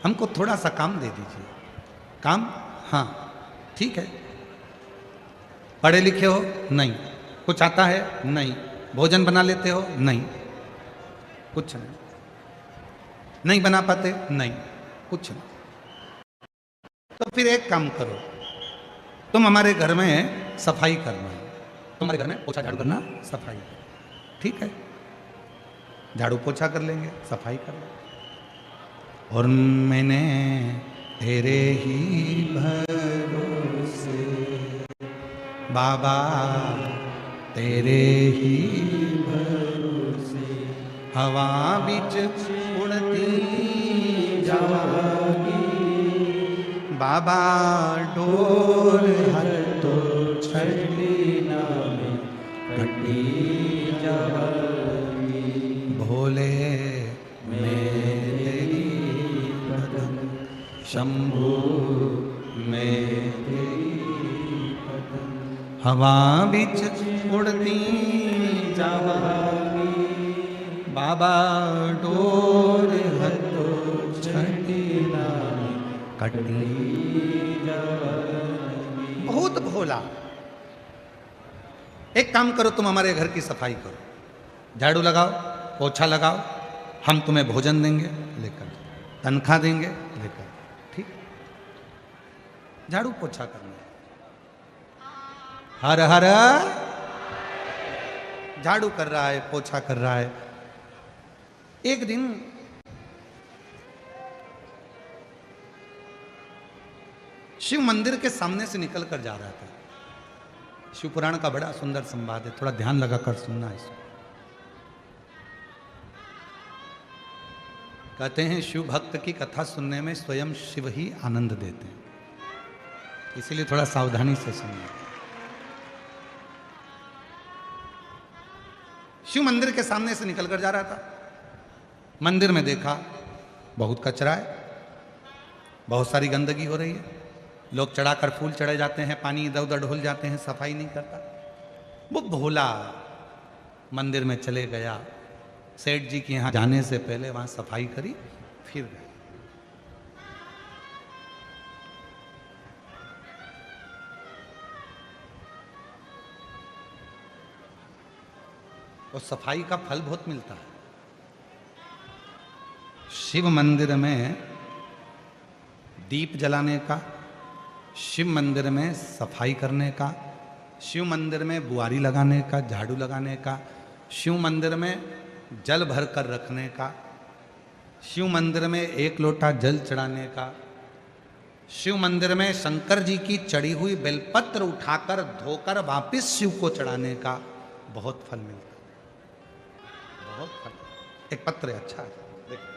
हमको थोड़ा सा काम दे दीजिए। काम? हाँ ठीक है। पढ़े लिखे हो? नहीं। कुछ आता है? नहीं। भोजन बना लेते हो? नहीं। कुछ नहीं। नहीं बना पाते? नहीं। कुछ नहीं। तो फिर एक काम करो, तुम हमारे घर में सफाई करना, तुम्हारे घर में पोछा झाड़ू करना, सफाई। ठीक है, झाड़ू पोछा कर लेंगे, सफाई कर लेंगे। और मैंने तेरे ही भरोसे बाबा, तेरे ही भरोसे हवा बिच उड़ती जागी, बाबा डोर हर तो छड़ी नामे कटी जागी, भोले मेरी पदम शंभु मेरी पदम, हवा बिच उड़ती जागी, बाबा डोर हर तो छड़ी नामे कटी जागी। बहुत भोला। एक काम करो, तुम हमारे घर की सफाई करो, झाड़ू लगाओ, पोछा लगाओ, हम तुम्हें भोजन देंगे, लेकर तनख्वाह देंगे, लेकर। ठीक, झाड़ू पोछा करना। हर हर झाड़ू कर रहा है, पोछा कर रहा है। एक दिन शिव मंदिर के सामने से निकल कर जा रहा था। शिव पुराण का बड़ा सुंदर संवाद है, थोड़ा ध्यान लगाकर सुनना इसको। कहते हैं शिव भक्त की कथा सुनने में स्वयं शिव ही आनंद देते हैं, इसीलिए थोड़ा सावधानी से सुनना। शिव मंदिर के सामने से निकल कर जा रहा था। मंदिर में देखा बहुत कचरा है, बहुत सारी गंदगी हो रही है, लोग चढ़ाकर फूल चढ़े जाते हैं, पानी इधर उधर ढुल जाते हैं, सफाई नहीं करता। वो भोला मंदिर में चले गया, सेठ जी के यहाँ जाने से पहले वहां सफाई करी, फिर गए। और सफाई का फल बहुत मिलता है। शिव मंदिर में दीप जलाने का, शिव मंदिर में सफाई करने का, शिव मंदिर में बुआरी लगाने का, झाड़ू लगाने का, शिव मंदिर में जल भर कर रखने का, शिव मंदिर में एक लोटा जल चढ़ाने का, शिव मंदिर में शंकर जी की चढ़ी हुई बेलपत्र उठाकर धोकर वापिस शिव को चढ़ाने का बहुत फल मिलता है, बहुत फल। एक पत्र है, अच्छा है, देखो।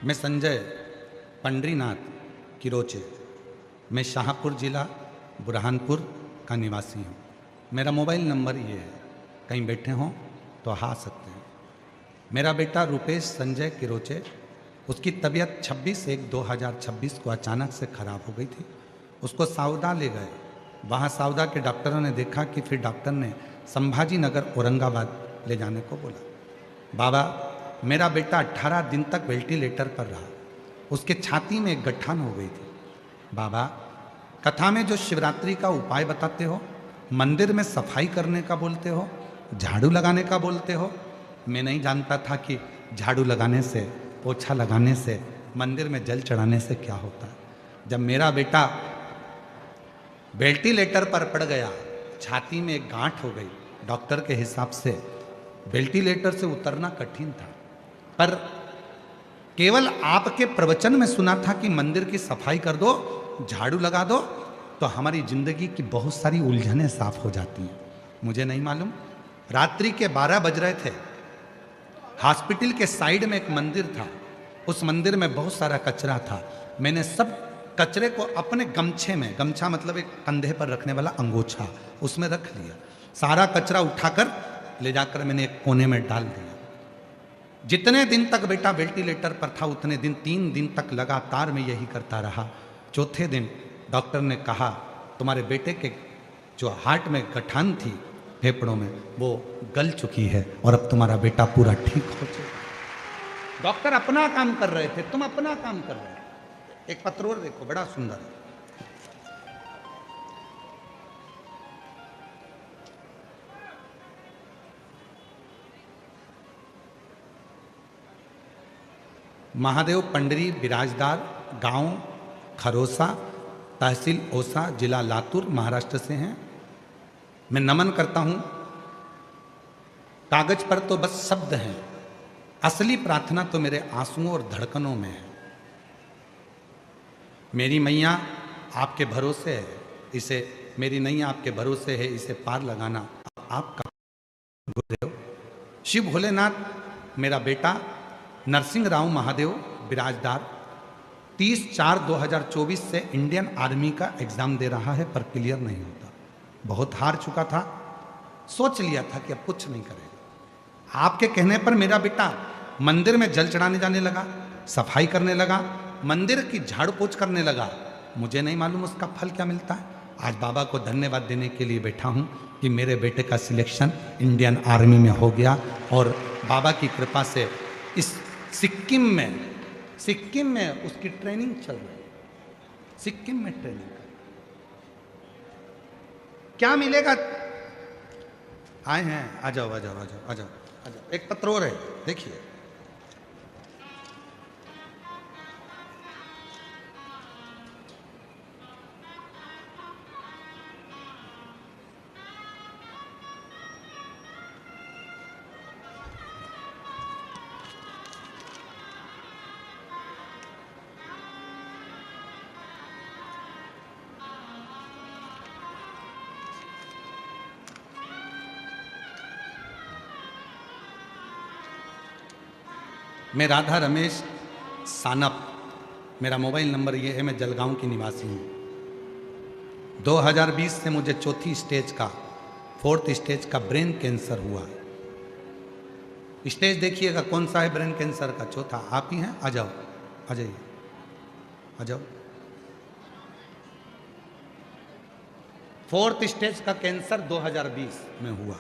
मैं संजय पंडरीनाथ किरोचे, मैं शाहपुर जिला बुरहानपुर का निवासी हूँ। मेरा मोबाइल नंबर ये है, कहीं बैठे हों तो आ सकते हैं। मेरा बेटा रुपेश संजय किरोचे, उसकी तबीयत 26/1/2026 को अचानक से ख़राब हो गई थी। उसको सावदा ले गए, वहाँ सावदा के डॉक्टरों ने देखा कि फिर डॉक्टर ने संभाजी नगर औरंगाबाद ले जाने को बोला। बाबा मेरा बेटा 18 दिन तक वेंटिलेटर पर रहा, उसके छाती में एक गठान हो गई थी। बाबा कथा में जो शिवरात्रि का उपाय बताते हो, मंदिर में सफाई करने का बोलते हो, झाड़ू लगाने का बोलते हो, मैं नहीं जानता था कि झाड़ू लगाने से, पोछा लगाने से, मंदिर में जल चढ़ाने से क्या होता है। जब मेरा बेटा वेंटिलेटर पर पड़ गया, छाती में एक गांठ हो गई। डॉक्टर के हिसाब से वेंटिलेटर से उतरना कठिन था, पर केवल आपके प्रवचन में सुना था कि मंदिर की सफाई कर दो, झाड़ू लगा दो, तो हमारी जिंदगी की बहुत सारी उलझनें साफ हो जाती हैं। मुझे नहीं मालूम, रात्रि के 12 बज रहे थे। हॉस्पिटल के साइड में एक मंदिर था, उस मंदिर में बहुत सारा कचरा था। मैंने सब कचरे को अपने गमछे में, गमछा मतलब एक कंधे पर रखने वाला अंगोछा, उसमें रख लिया। सारा कचरा उठाकर ले जाकर मैंने एक कोने में डाल दिया। जितने दिन तक बेटा वेंटिलेटर पर था उतने दिन, 3 दिन तक लगातार मैं यही करता रहा। चौथे दिन डॉक्टर ने कहा तुम्हारे बेटे के जो हार्ट में गठान थी फेफड़ों में, वो गल चुकी है और अब तुम्हारा बेटा पूरा ठीक हो चुका। डॉक्टर अपना काम कर रहे थे, तुम अपना काम कर रहे थे। एक पत्र और देखो, बड़ा सुंदर है। महादेव पंडरी विराजदार, गांव खरोसा, तहसील ओसा, जिला लातूर, महाराष्ट्र से हैं। मैं नमन करता हूं। कागज पर तो बस शब्द हैं, असली प्रार्थना तो मेरे आंसुओं और धड़कनों में है। मेरी मैया आपके भरोसे है, इसे मेरी नैया आपके भरोसे है, इसे पार लगाना आपका गुरुदेव। शिव भोलेनाथ मेरा बेटा नरसिंह राव महादेव विराजदार 30/4/2024 से इंडियन आर्मी का एग्जाम दे रहा है, पर क्लियर नहीं होता। बहुत हार चुका था, सोच लिया था कि अब कुछ नहीं करेगा। आपके कहने पर मेरा बेटा मंदिर में जल चढ़ाने जाने लगा, सफाई करने लगा, मंदिर की झाड़ पोछ करने लगा। मुझे नहीं मालूम उसका फल क्या मिलता है। आज बाबा को धन्यवाद देने के लिए बैठा हूं कि मेरे बेटे का सिलेक्शन इंडियन आर्मी में हो गया और बाबा की कृपा से इस सिक्किम में उसकी ट्रेनिंग चल रही है। सिक्किम में ट्रेनिंग क्या मिलेगा? आए हैं, आ जाओ आ जाओ आ जाओ आ जाओ आ जाओ। एक पत्र और है, देखिए। मैं राधा रमेश सानप, मेरा मोबाइल नंबर ये है। मैं जलगांव की निवासी हूँ। 2020 से मुझे 4th स्टेज का ब्रेन कैंसर हुआ। स्टेज देखिएगा कौन सा है ब्रेन कैंसर का? चौथा। आप ही हैं? आ जाओ, आ जाइए, आ जाओ। 4th स्टेज का कैंसर 2020 में हुआ।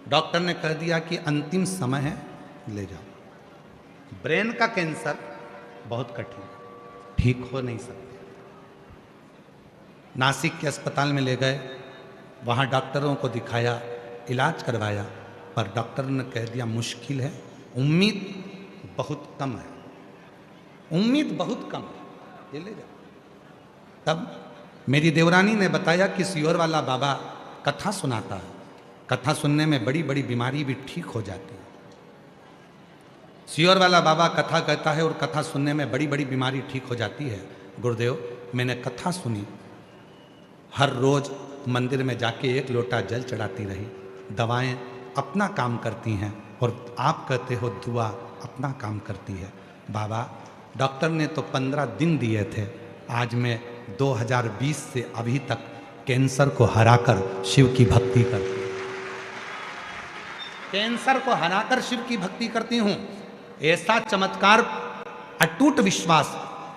डॉक्टर ने कह दिया कि अंतिम समय है, ले जाओ। ब्रेन का कैंसर बहुत कठिन, ठीक हो नहीं सकते। नासिक के अस्पताल में ले गए, वहाँ डॉक्टरों को दिखाया, इलाज करवाया, पर डॉक्टर ने कह दिया मुश्किल है, उम्मीद बहुत कम है, उम्मीद बहुत कम है, ये ले जाओ। तब मेरी देवरानी ने बताया कि सियोर वाला बाबा कथा सुनाता है, कथा सुनने में बड़ी बड़ी बीमारी भी ठीक हो जाती है। सियोर वाला बाबा कथा कहता है और कथा सुनने में बड़ी बड़ी बीमारी ठीक हो जाती है। गुरुदेव, मैंने कथा सुनी, हर रोज मंदिर में जाके 1 लोटा जल चढ़ाती रही। दवाएं अपना काम करती हैं और आप कहते हो दुआ अपना काम करती है। बाबा, डॉक्टर ने तो 15 दिन दिए थे, आज मैं 2020 से अभी तक कैंसर को हराकर शिव की भक्ति करती हूँ। कैंसर को हराकर शिव की भक्ति करती हूँ। ऐसा चमत्कार, अटूट विश्वास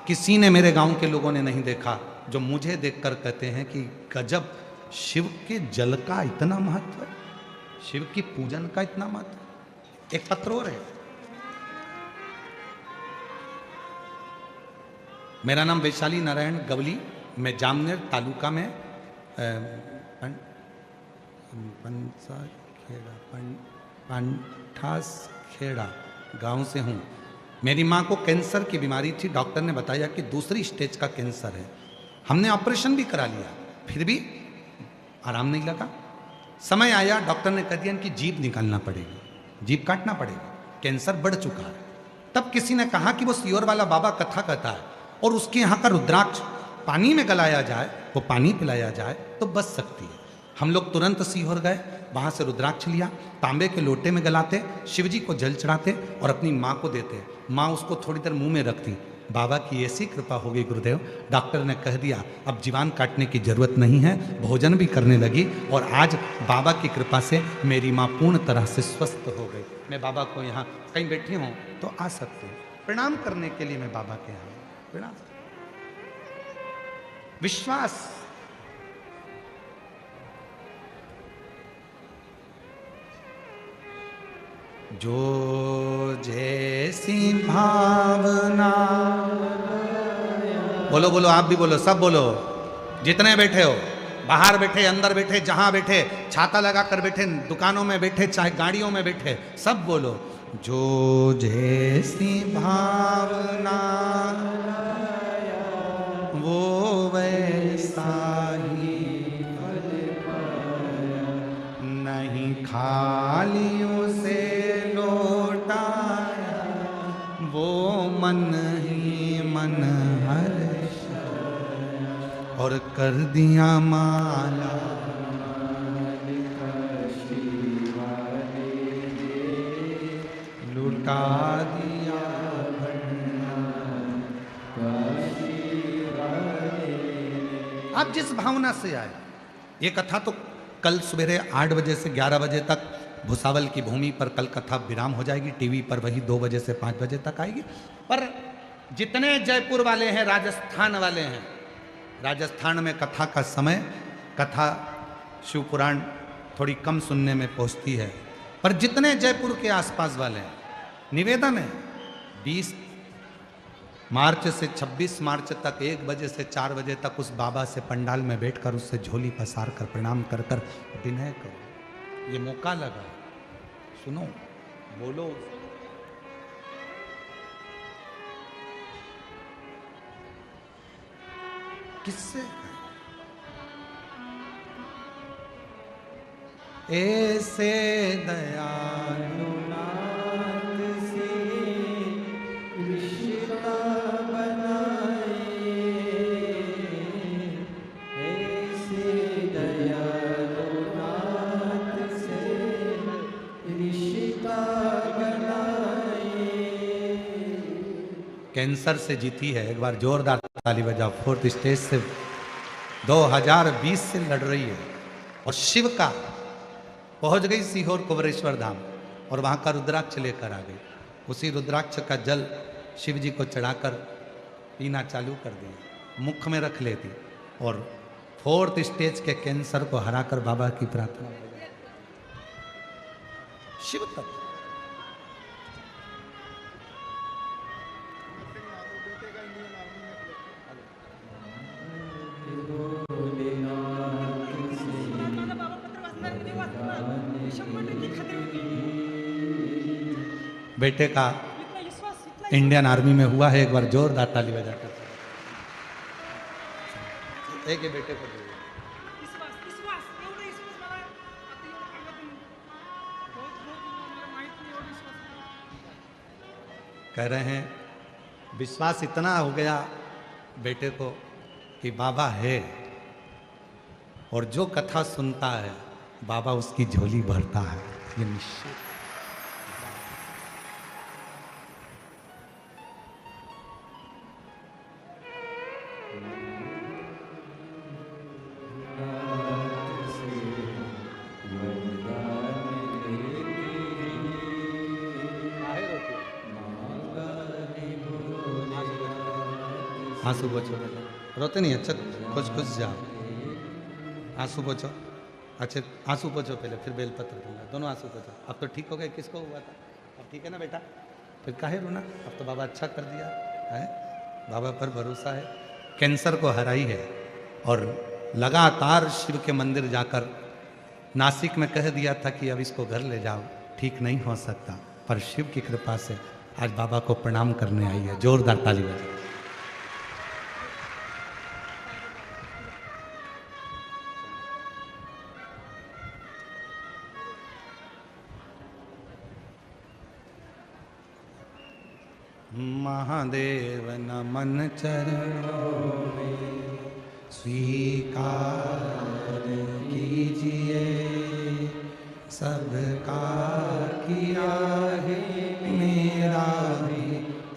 किसी ने मेरे गांव के लोगों ने नहीं देखा, जो मुझे देखकर कहते हैं कि गजब, शिव के जल का इतना महत्व है, शिव की पूजन का इतना महत्व। एक पत्र और है। मेरा नाम वैशाली नारायण गवली, मैं जामनेर तालुका में पंठास खेड़ा गांव से हूँ। मेरी माँ को कैंसर की बीमारी थी, डॉक्टर ने बताया कि 2री स्टेज का कैंसर है। हमने ऑपरेशन भी करा लिया, फिर भी आराम नहीं लगा। समय आया, डॉक्टर ने कह दिया इनकी जीभ निकालना पड़ेगी, जीभ काटना पड़ेगा, कैंसर बढ़ चुका है। तब किसी ने कहा कि वो सीहोर वाला बाबा कथा कहता है और उसके यहाँ का रुद्राक्ष पानी में गलाया जाए, वो पानी पिलाया जाए तो बच सकती है। हम लोग तुरंत सीहोर गए, वहाँ से रुद्राक्ष लिया, तांबे के लोटे में गलाते, शिव जी को जल चढ़ाते और अपनी माँ को देते। माँ उसको थोड़ी देर मुंह में रखती। बाबा की ऐसी कृपा हो गई गुरुदेव, डॉक्टर ने कह दिया अब जीवान काटने की जरूरत नहीं है, भोजन भी करने लगी और आज बाबा की कृपा से मेरी माँ पूर्ण तरह से स्वस्थ हो गई। मैं बाबा को यहाँ कहीं बैठी हूँ तो आ सकती हूँ, प्रणाम करने के लिए मैं बाबा के यहाँ प्रणाम। विश्वास, जो जैसी भावना, बोलो बोलो, आप भी बोलो, सब बोलो, जितने बैठे हो, बाहर बैठे, अंदर बैठे, जहां बैठे, छाता लगा कर बैठे, दुकानों में बैठे, चाहे गाड़ियों में बैठे, सब बोलो, जो जैसी भावना वो वैसा ही नहीं, खाली उसे लौटाया वो मन ही मन हर्ष और कर दिया माला लुटा दिया। आप जिस भावना से आए, ये कथा तो कल सवेरे 8 बजे से 11 बजे तक भुसावल की भूमि पर कल कथा विराम हो जाएगी, टीवी पर वही 2 बजे से 5 बजे तक आएगी। पर जितने जयपुर वाले हैं, राजस्थान वाले हैं, राजस्थान में कथा का समय, कथा शिव पुराण थोड़ी कम सुनने में पहुंचती है, पर जितने जयपुर के आसपास वाले हैं, निवेदन है 20 मार्च से 26 मार्च तक 1 बजे से 4 बजे तक उस बाबा से पंडाल में बैठकर उससे झोली पसार कर प्रणाम कर कर विनय करो। ये मौका लगा, सुनो, बोलो। किससे? ऐसे दयालु नाथ से रिश्ता बनाए, ऐसे दयालु नाथ से रिश्ता बनाए। कैंसर से जीती है, एक बार जोरदार ताली बजाओ। 4th स्टेज से 2020 से लड़ रही है और शिव का पहुंच गई सीहोर कुबरेश्वर धाम और वहां का रुद्राक्ष लेकर आ गई। उसी रुद्राक्ष का जल शिव जी को चढ़ाकर पीना चालू कर दिया, मुख में रख लेती और 4th स्टेज के कैंसर को हराकर बाबा की प्रार्थना। शिव तत्व बेटे का इंडियन आर्मी में हुआ है, एक बार जोरदार ताली बजाकर एक ही बेटे को कह रहे हैं विश्वास इतना हो गया बेटे को कि बाबा है और जो कथा सुनता है बाबा उसकी झोली भरता है, ये निश्चित। आंसू पोछो, रोते नहीं, अच्छा खुश खुश जाओ, आंसू पोछो, अच्छे आंसू पोछो पहले, फिर बेलपत्र दूंगा, दोनों आंसू पोछो। अब तो ठीक हो गए, किसको हुआ था? अब ठीक है ना बेटा, फिर काहे रोना, अब तो बाबा अच्छा कर दिया है, बाबा पर भरोसा है। कैंसर को हराई है और लगातार शिव के मंदिर जाकर नासिक में कह दिया था कि अब इसको घर ले जाओ, ठीक नहीं हो सकता, पर शिव की कृपा से आज बाबा को प्रणाम करने आई है। जोरदार ताली बजाओ। महादेव नमन चरणों में स्वीकार कीजिए, सबका किया है मेरा भी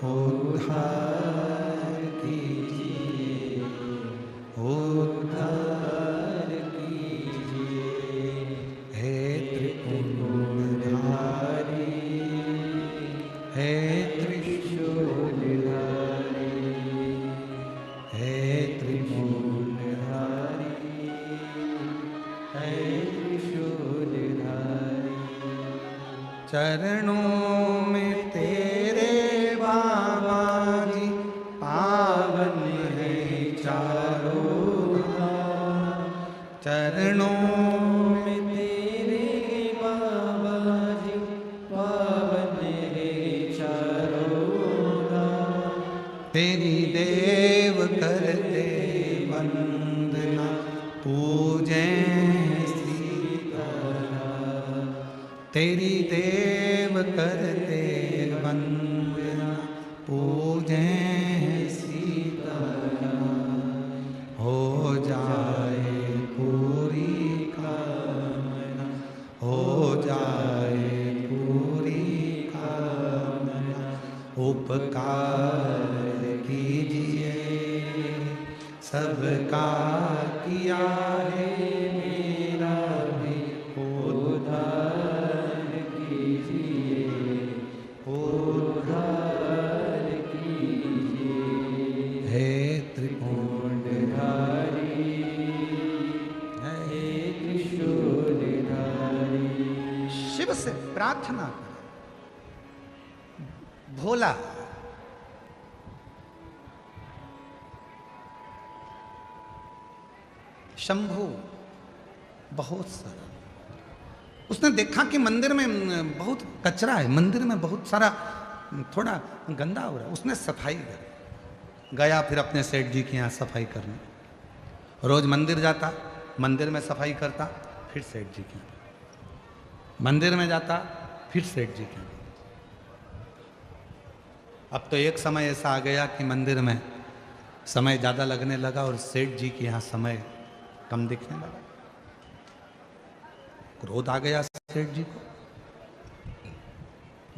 उद्धार कीजिए, उद्धार कीजिए। हे त्रिपुरधारी, हे त्रिशूलधारी, हे त्रिशूलधारी, हे त्रिशूलधारी। चरणों में तेरे बाबा जी पावन है चारों धाम। चरणों में तेरे बाबा जी पावन है चारों धाम। तेरी देव करते वंदना पूजे सीताराम। तेरी देव करते वंदना पूजे सीताराम। हो जाए पूरी कामना, हो जाए पूरी कामना। उपकार कीजिए, सबका किया है मेरा भी उद्धार कीजिए, उद्धार कीजिए। हे त्रिपुरधारी, हे त्रिशूलधारी। शिव से प्रार्थना करें, भोला शंभू बहुत सारा। उसने देखा कि मंदिर में बहुत कचरा है, मंदिर में बहुत सारा थोड़ा गंदा हो रहा है। उसने सफाई करी, गया फिर अपने सेठ जी के यहाँ सफाई करने। रोज मंदिर जाता, मंदिर में सफाई करता, फिर सेठ जी के यहाँ, मंदिर में जाता, फिर सेठ जी के यहाँ। अब तो एक समय ऐसा आ गया कि मंदिर में समय ज़्यादा लगने लगा और सेठ जी के यहाँ समय कम दिखने लगा। क्रोध आ गया सेठ जी को,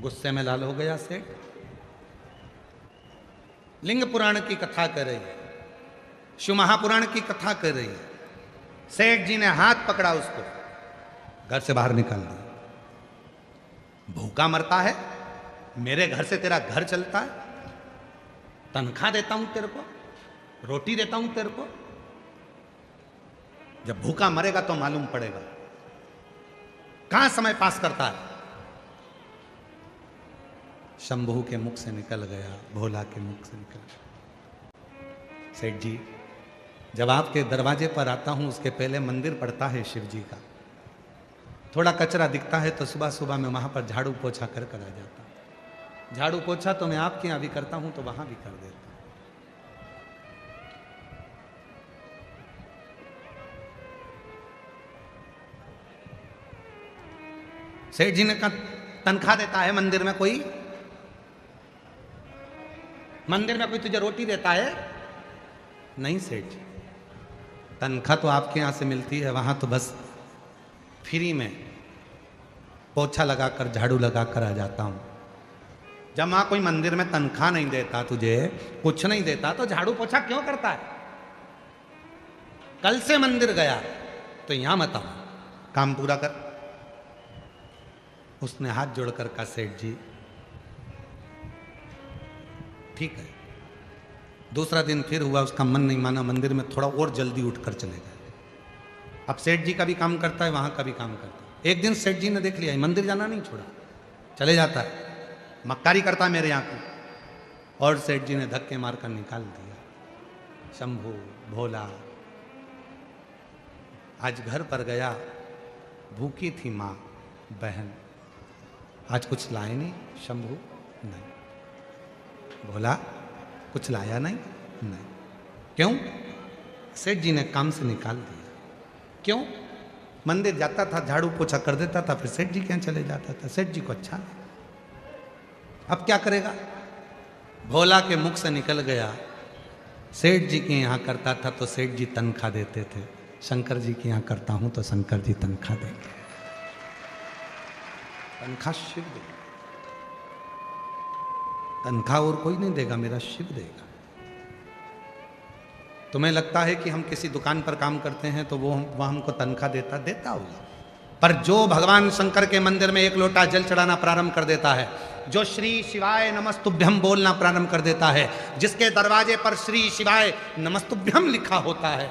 गुस्से में लाल हो गया सेठ। लिंग पुराण की कथा कर रही है, शिव महापुराण की कथा कर रही है। सेठ जी ने हाथ पकड़ा उसको, घर से बाहर निकाल दिया। भूखा मरता है, मेरे घर से तेरा घर चलता है, तनख्वाह देता हूं तेरे को, रोटी देता हूं तेरे को। जब भूखा मरेगा तो मालूम पड़ेगा कहां समय पास करता है। शंभू के मुख से निकल गया, भोला के मुख से निकल गया, सेठ जी जब आपके दरवाजे पर आता हूं उसके पहले मंदिर पड़ता है शिव जी का। थोड़ा कचरा दिखता है तो सुबह सुबह मैं वहां पर झाड़ू पोछा कर आ जाता हूं। झाड़ू पोछा तो मैं आपके यहाँ भी करता हूं तो वहां भी कर देता हूं। सेठ जी ने कहा तनख्वाह देता है मंदिर में कोई? मंदिर में कोई तुझे रोटी देता है? नहीं सेठ जी, तनख्वाह तो आपके यहां से मिलती है, वहां तो बस फ्री में पोछा लगाकर झाड़ू लगाकर आ जाता हूं। जब वहां कोई मंदिर में तनख्वाह नहीं देता, तुझे कुछ नहीं देता, तो झाड़ू पोछा क्यों करता है? कल से मंदिर गया तो यहां मत आओ, काम पूरा कर। उसने हाथ जोड़कर कहा सेठ जी ठीक है। दूसरा दिन फिर हुआ, उसका मन नहीं माना, मंदिर में थोड़ा और जल्दी उठकर चले गए। अब सेठ जी का भी काम करता है, वहां का भी काम करता है। एक दिन सेठ जी ने देख लिया मंदिर जाना नहीं छोड़ा, चले जाता है, मक्कारी करता है मेरे यहाँ की। और सेठ जी ने धक्के मारकर निकाल दिया। शंभू भोला आज घर पर गया, भूखी थी माँ बहन, आज कुछ लाए नहीं? शंभू नहीं। भोला कुछ लाया नहीं? नहीं। क्यों? सेठ जी ने काम से निकाल दिया। क्यों? मंदिर जाता था, झाड़ू पोछा कर देता था, फिर सेठ जी के यहाँ चले जाता था। सेठ जी को अच्छा नहीं। अब क्या करेगा? भोला के मुख से निकल गया, सेठ जी के यहाँ करता था तो सेठ जी तनख्वाह देते थे, शंकर जी के यहाँ करता हूं तो शंकर जी तनख्वाह देंगे। तनख्वाह शिव देगा, तनख्वाह और कोई नहीं देगा, मेरा शिव देगा। तुम्हें लगता है कि हम किसी दुकान पर काम करते हैं तो वो हमको तनख्वाह देता होगा, पर जो भगवान शंकर के मंदिर में एक लोटा जल चढ़ाना प्रारंभ कर देता है, जो श्री शिवाय नमस्तुभ्यम बोलना प्रारंभ कर देता है, जिसके दरवाजे पर श्री शिवाय नमस्तुभ्यम लिखा होता है,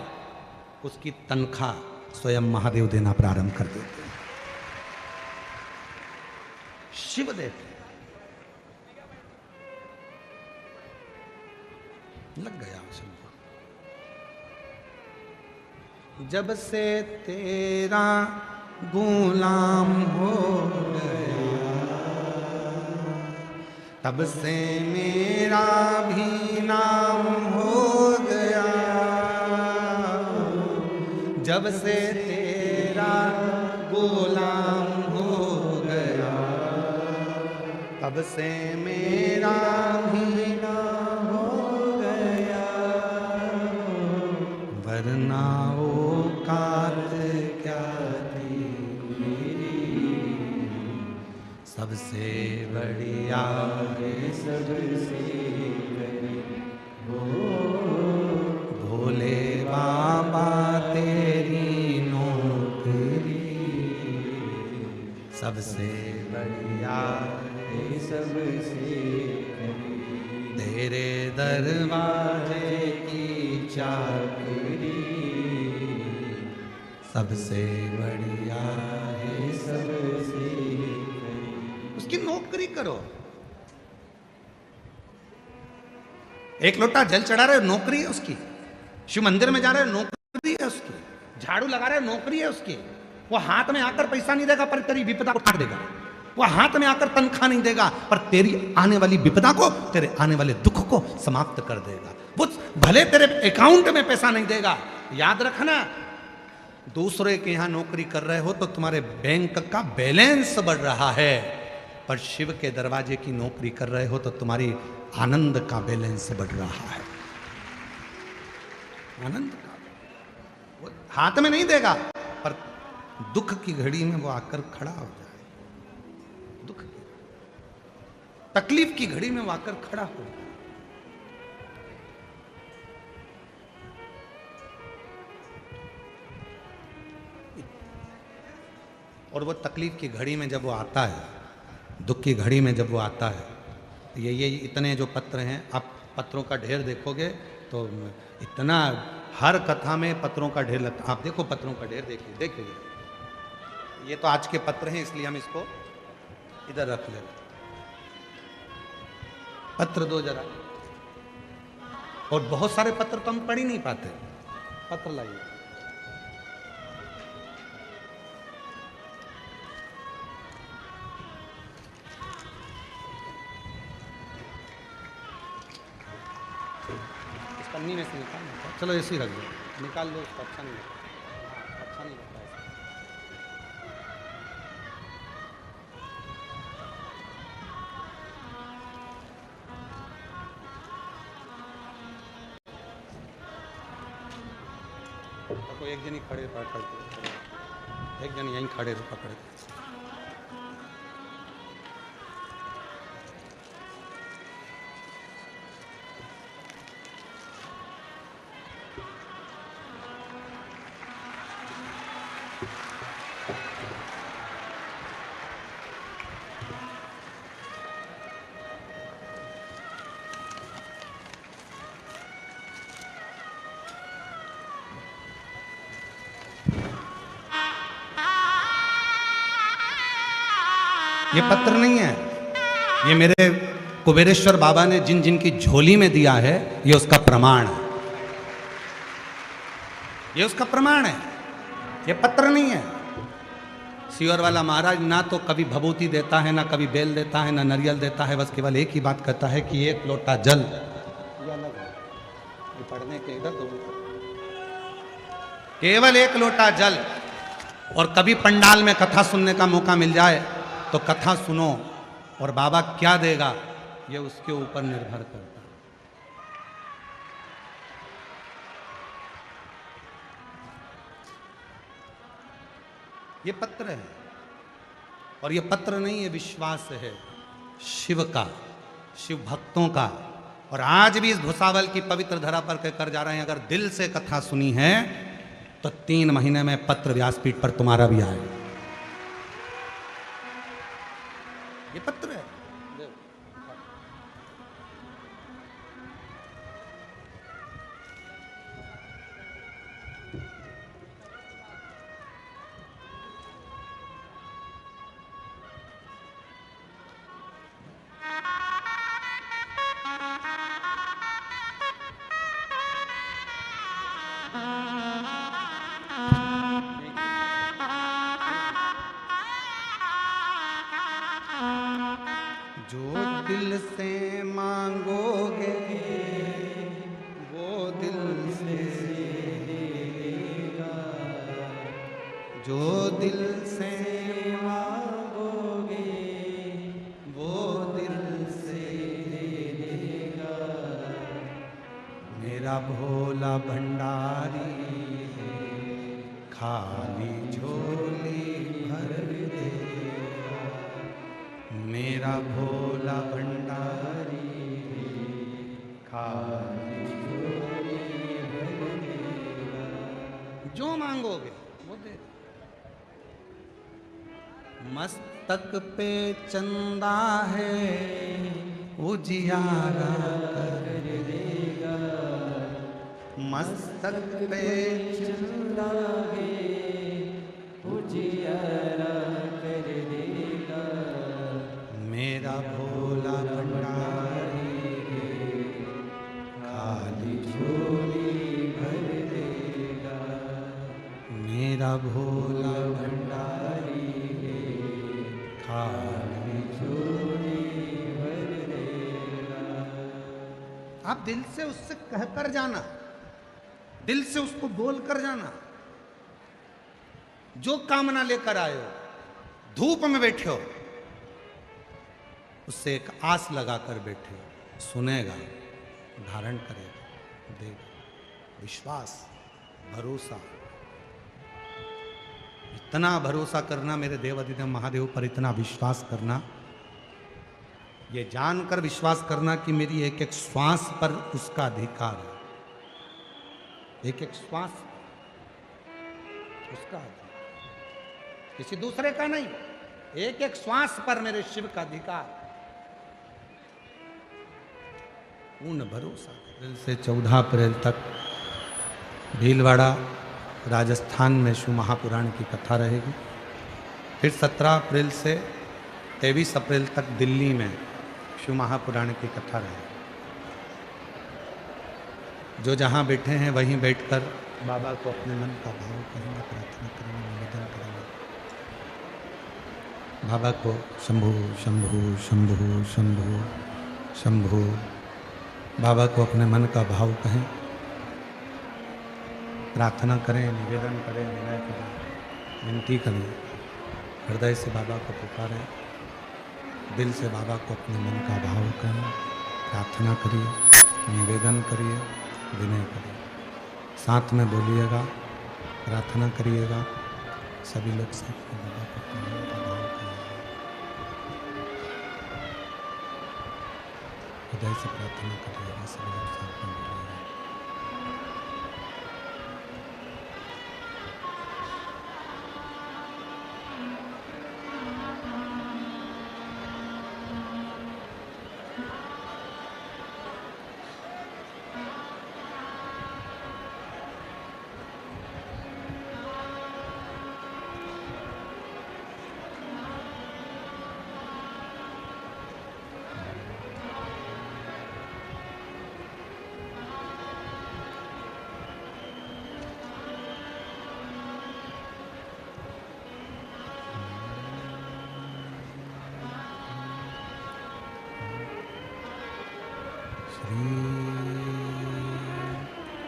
उसकी तनख्वाह स्वयं महादेव देना प्रारंभ कर देते हैं, शिव देते हैं। लग गया जब से तेरा गुलाम हो गया, तब से मेरा भी नाम हो गया। जब से तेरा गुलाम हो गया, तब से मेरा भी नाम हो गया। वरना औकात क्या थी मेरी, सबसे बढ़िया है सबसे भोले बाबा तेरी नौकरी, सबसे बढ़िया है सबसे तेरे दरवाजे की चाकरी, सबसे बढ़िया है सबसे। उसकी नौकरी करो। एक लोटा जल चढ़ा रहे हो, नौकरी है उसकी। शिव मंदिर में जा रहे हो, नौकरी है उसकी। झाड़ू लगा रहे हो, नौकरी है उसकी। वो हाथ में आकर पैसा नहीं देगा पर तेरी विपदा को काट देगा। वो हाथ में आकर तनख्वाह नहीं देगा पर तेरी आने वाली विपदा को, तेरे आने वाले दुख को समाप्त कर देगा। वो भले तेरे अकाउंट में पैसा नहीं देगा, याद रखना, दूसरे के यहां नौकरी कर रहे हो तो तुम्हारे बैंक का बैलेंस बढ़ रहा है, पर शिव के दरवाजे की नौकरी कर रहे हो तो तुम्हारी आनंद का बैलेंस बढ़ रहा है। आनंद का वो हाथ में नहीं देगा पर दुख की घड़ी में वो आकर खड़ा हो जाए। दुख की तकलीफ की घड़ी में वो आकर खड़ा हो जाए। और वो तकलीफ की घड़ी में जब वो आता है, दुख की घड़ी में जब वो आता है, ये इतने जो पत्र हैं, आप पत्रों का ढेर देखोगे तो इतना, हर कथा में पत्रों का ढेर लगता। आप देखो पत्रों का ढेर, देखिए ये तो आज के पत्र हैं इसलिए हम इसको इधर रख ले। पत्र दो जरा, और बहुत सारे पत्र तो हम पढ़ ही नहीं पाते। पत्र लाइए। पन्नी में से निकाल, चलो ऐसे ही रख दो, निकाल दो उसको, अच्छा नहीं लगता, अच्छा नहीं लगता ऐसा। तो एक जन ही खड़े पकड़, एक जन यहीं खड़े पकड़। ये पत्र नहीं है, ये मेरे कुबेरेश्वर बाबा ने जिन जिन की झोली में दिया है, ये उसका प्रमाण है। ये उसका प्रमाण है, ये पत्र नहीं है। सियोर वाला महाराज ना तो कभी भभूति देता है, ना कभी बेल देता है, ना नारियल देता है, बस केवल एक ही बात कहता है कि एक लोटा जल, ये पढ़ने के इधर दो, केवल एक लोटा जल। और कभी पंडाल में कथा सुनने का मौका मिल जाए तो कथा सुनो, और बाबा क्या देगा ये उसके ऊपर निर्भर करता है। ये पत्र है, और ये पत्र नहीं, ये विश्वास है शिव का, शिव भक्तों का। और आज भी इस भुसावल की पवित्र धरा पर कहकर जा रहे हैं, अगर दिल से कथा सुनी है तो 3 महीने में पत्र व्यासपीठ पर तुम्हारा भी आए। ये पत्र है। जो दिल से मांगोगे वो दिल से देगा, जो दिल से मांगोगे वो दिल से देगा। मेरा भोला भंडारी है, खाली झोली भर देगा। मेरा भोला भंडारी खाली झोली भर देगा। जो मांगोगे वो दे। मस्तक पे चंदा है उजियारा कर देगा। मस्तक पे चंदा है उजियारा कर देगा। मेरा भोला भंडारी खाली झोली भर देगा। मेरा भोला भंडारी खाली झोली भर देगा। आप दिल से उससे कहकर जाना, दिल से उसको बोलकर जाना। जो कामना लेकर आए हो, धूप में बैठे हो, उससे एक आस लगाकर बैठे हो, सुनेगा, धारण करेगा, देगा। विश्वास, भरोसा, इतना भरोसा करना मेरे देवाधिदेव महादेव पर, इतना विश्वास करना, ये जानकर विश्वास करना कि मेरी एक एक श्वास पर उसका अधिकार है। एक एक श्वास उसका अधिकार, किसी दूसरे का नहीं। एक एक श्वास पर मेरे शिव का अधिकार। पूर्ण भरोसा। अप्रैल से 14 अप्रैल तक भीलवाड़ा राजस्थान में शिव महापुराण की कथा रहेगी। फिर 17 अप्रैल से 23 अप्रैल तक दिल्ली में शिव महापुराण की कथा रहेगी। जो जहाँ बैठे हैं वहीं बैठकर बाबा को अपने मन का भाव करेंगे, प्रार्थना करेंगे, निवेदन करेंगे। बाबा को शंभु शंभु शंभु शंभु शंभु, बाबा को अपने मन का भाव कहें, प्रार्थना करें, निवेदन करें, विनय करें, विनती करें। हृदय से बाबा को पुकारें, दिल से बाबा को अपने मन का भाव कहें, प्रार्थना करिए, निवेदन करिए, विनय करिए। साथ में बोलिएगा, प्रार्थना करिएगा। सभी लोग साथ में बाबा को अपने मन का भाव कहें, हृदय से प्रार्थना करिएगा। सभी लोग साथ में बोलिएगा।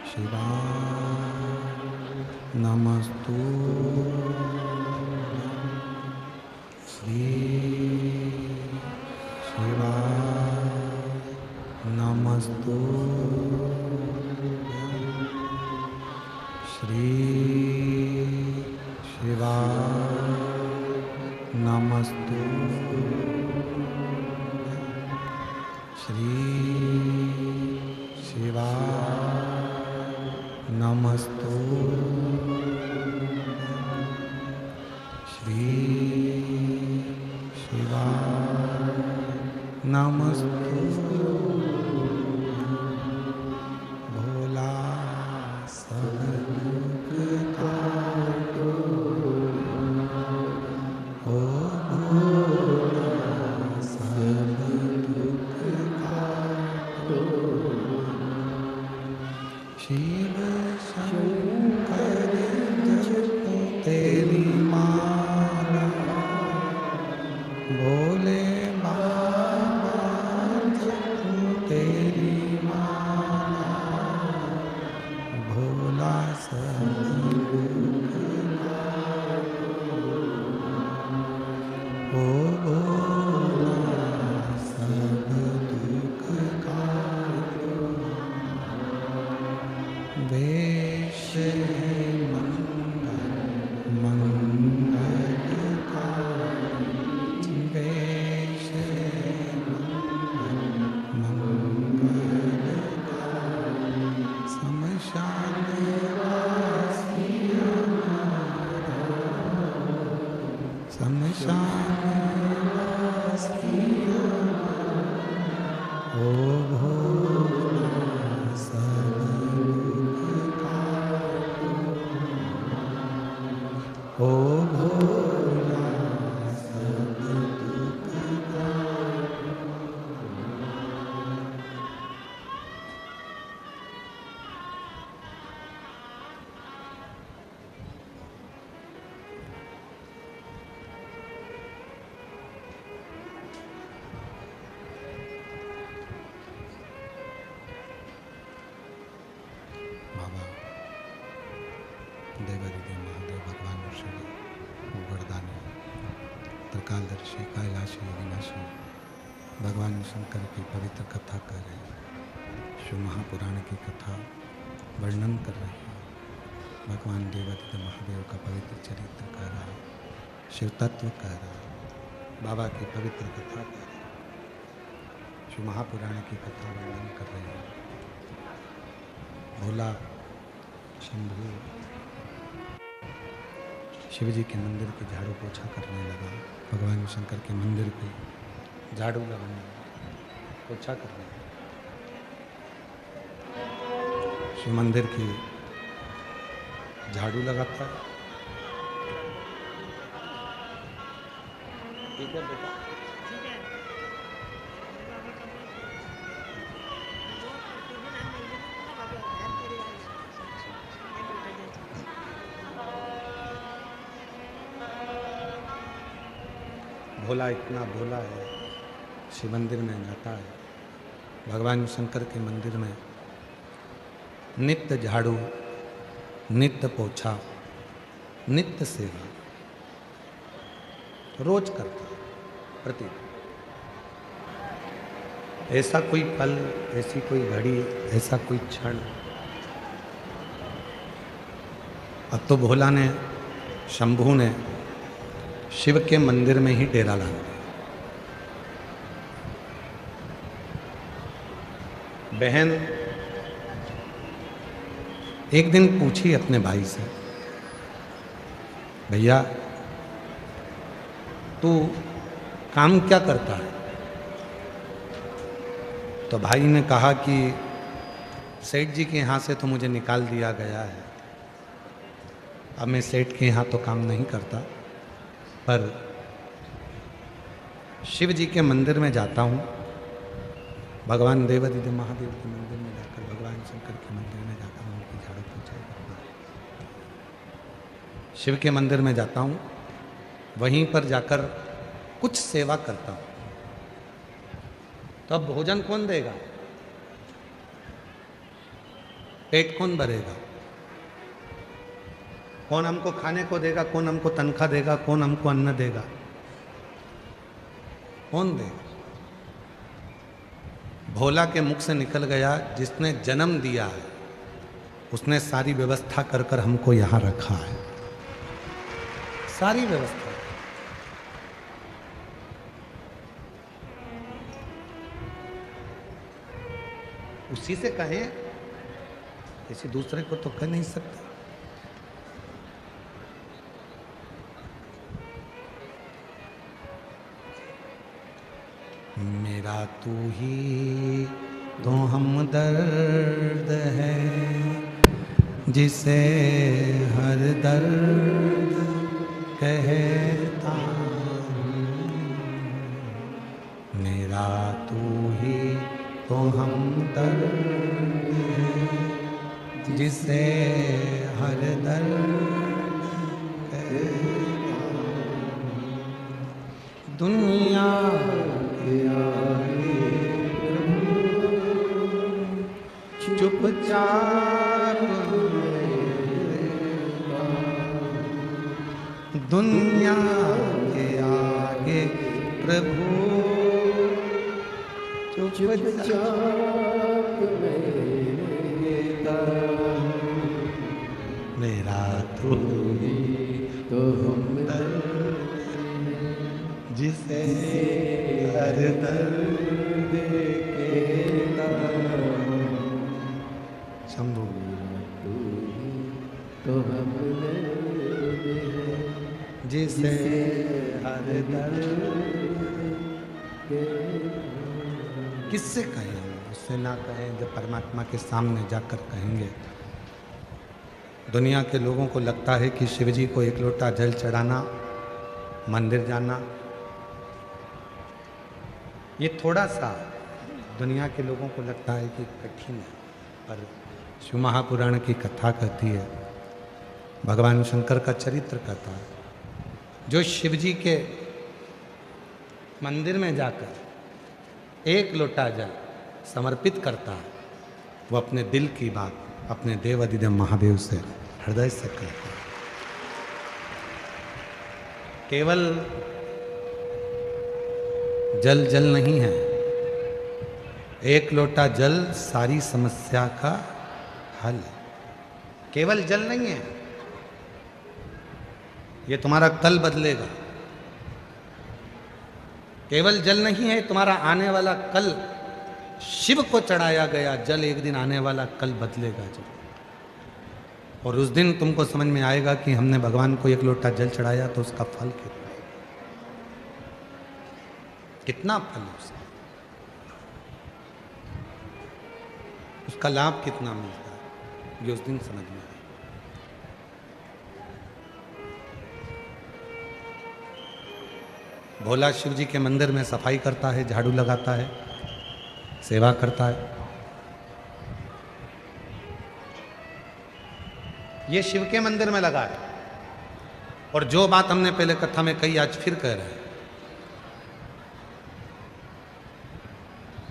शिवाय नमस्तु श्री शिवाय श्री शिवाय नमस्तु श्री शिवाय नमस्तु श्री शिवाय नमस्तु भोला सब दुख काटो ओ भोला सब दुख काटो शिव शंकर जपो तेरी माला भोले बाबा जपो तेरी माला भोला सब दुख काटो ओ भोला सब दुख काटो वेश देवादिदेव महादेव भगवान ऋषि गोवर्धनी त्रिकालदर्शी कैलाशी अविनाशी भगवान शंकर की पवित्र कथा कर रहे हैं। शिव महापुराण की कथा वर्णन कर रहे हैं। भगवान देवादिदेव महादेव का पवित्र चरित्र कह रहा है, शिव तत्व कह रहा है, बाबा की पवित्र कथा कर रहे हैं। शिव महापुराण की कथा वर्णन कर रहे हैं। भोला शंभू शिव जी के मंदिर की झाड़ू पोछा करने लगा। भगवान शंकर के मंदिर पे झाड़ू लगाने लगा, पोछा करने लगा। शिव मंदिर की झाड़ू लगाता है। ठीक है बेटा, भोला इतना भोला है, शिव मंदिर में जाता है। भगवान शंकर के मंदिर में नित्य झाड़ू, नित्य पोछा, नित्य सेवा रोज करता है प्रति। ऐसा कोई पल, ऐसी कोई घड़ी, ऐसा कोई क्षण अब तो भोला ने, शंभू ने शिव के मंदिर में ही डेरा ला दिया। बहन एक दिन पूछी अपने भाई से, भैया तू काम क्या करता है? तो भाई ने कहा कि सेठ जी के यहाँ से तो मुझे निकाल दिया गया है, अब मैं सेठ के यहाँ तो काम नहीं करता, पर शिव जी के मंदिर में जाता हूँ। भगवान देवादिदेव महादेव के मंदिर में जाकर, भगवान शंकर के मंदिर में जाकर उनकी झाड़ू पोछा करता हूँ। शिव के मंदिर में जाता हूँ, वहीं पर जाकर कुछ सेवा करता हूँ। तो अब भोजन कौन देगा? पेट कौन भरेगा? कौन हमको खाने को देगा? कौन हमको तनख्वाह देगा? कौन हमको अन्न देगा? कौन देगा? भोला के मुख से निकल गया, जिसने जन्म दिया है उसने सारी व्यवस्था कर कर हमको यहां रखा है, सारी व्यवस्था। उसी से कहें, किसी दूसरे को तो कह नहीं सकते। मेरा तू ही तो हमदर्द है, जिसे हर दर्द कहता हूँ। मेरा तू ही तो हमदर्द है, जिसे हर दर्द कहता हूँ। दुनिया चुपचाप दुनिया के आगे प्रभु चुपचाप मेरा तू तो हमदर्द जिसे हर दर्द कहता शंभू तो हमदर्द जिसे हर दर्द। किससे कहें? उससे ना कहें जब परमात्मा के सामने जाकर कहेंगे। दुनिया के लोगों को लगता है कि शिव जी को एक लोटा जल चढ़ाना, मंदिर जाना, ये थोड़ा सा दुनिया के लोगों को लगता है कि कठिन है, पर शिव महापुराण की कथा कहती है, भगवान शंकर का चरित्र कहता है, जो शिव जी के मंदिर में जाकर एक लोटा जल समर्पित करता है, वो अपने दिल की बात अपने देव अधिदेव महादेव से हृदय से कहता है। केवल जल जल नहीं है, एक लोटा जल सारी समस्या का हल है। केवल जल नहीं है, ये तुम्हारा कल बदलेगा। केवल जल नहीं है, तुम्हारा आने वाला कल, शिव को चढ़ाया गया जल एक दिन आने वाला कल बदलेगा जब। और उस दिन तुमको समझ में आएगा कि हमने भगवान को एक लोटा जल चढ़ाया तो उसका फल कितना फल है उसका लाभ कितना मिलता है, ये उस दिन समझ में आएगा। भोला शिव जी के मंदिर में सफाई करता है, झाड़ू लगाता है, सेवा करता है। ये शिव के मंदिर में लगा है। और जो बात हमने पहले कथा में कही आज फिर कह रहे हैं,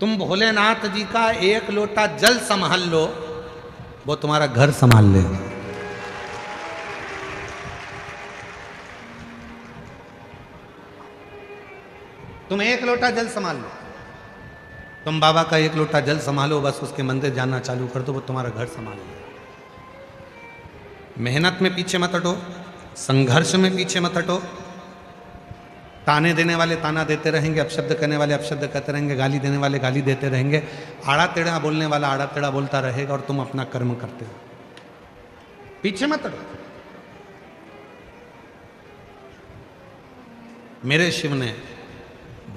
तुम भोलेनाथ जी का एक लोटा जल संभाल लो, वो तुम्हारा घर संभाल लेगा। तुम एक लोटा जल संभाल लो, तुम बाबा का एक लोटा जल संभालो, बस उसके मंदिर जाना चालू कर दो, वो तुम्हारा घर संभाल लेगा। मेहनत में पीछे मत हटो, संघर्ष में पीछे मत हटो। ताने देने वाले ताना देते रहेंगे, अपशब्द करने वाले अपशब्द कहते रहेंगे, गाली देने वाले गाली देते रहेंगे, आड़ा टेढ़ा बोलने वाला आड़ा टेढ़ा बोलता रहेगा, और तुम अपना कर्म करते हो। पीछे मत हटो। मेरे शिव ने,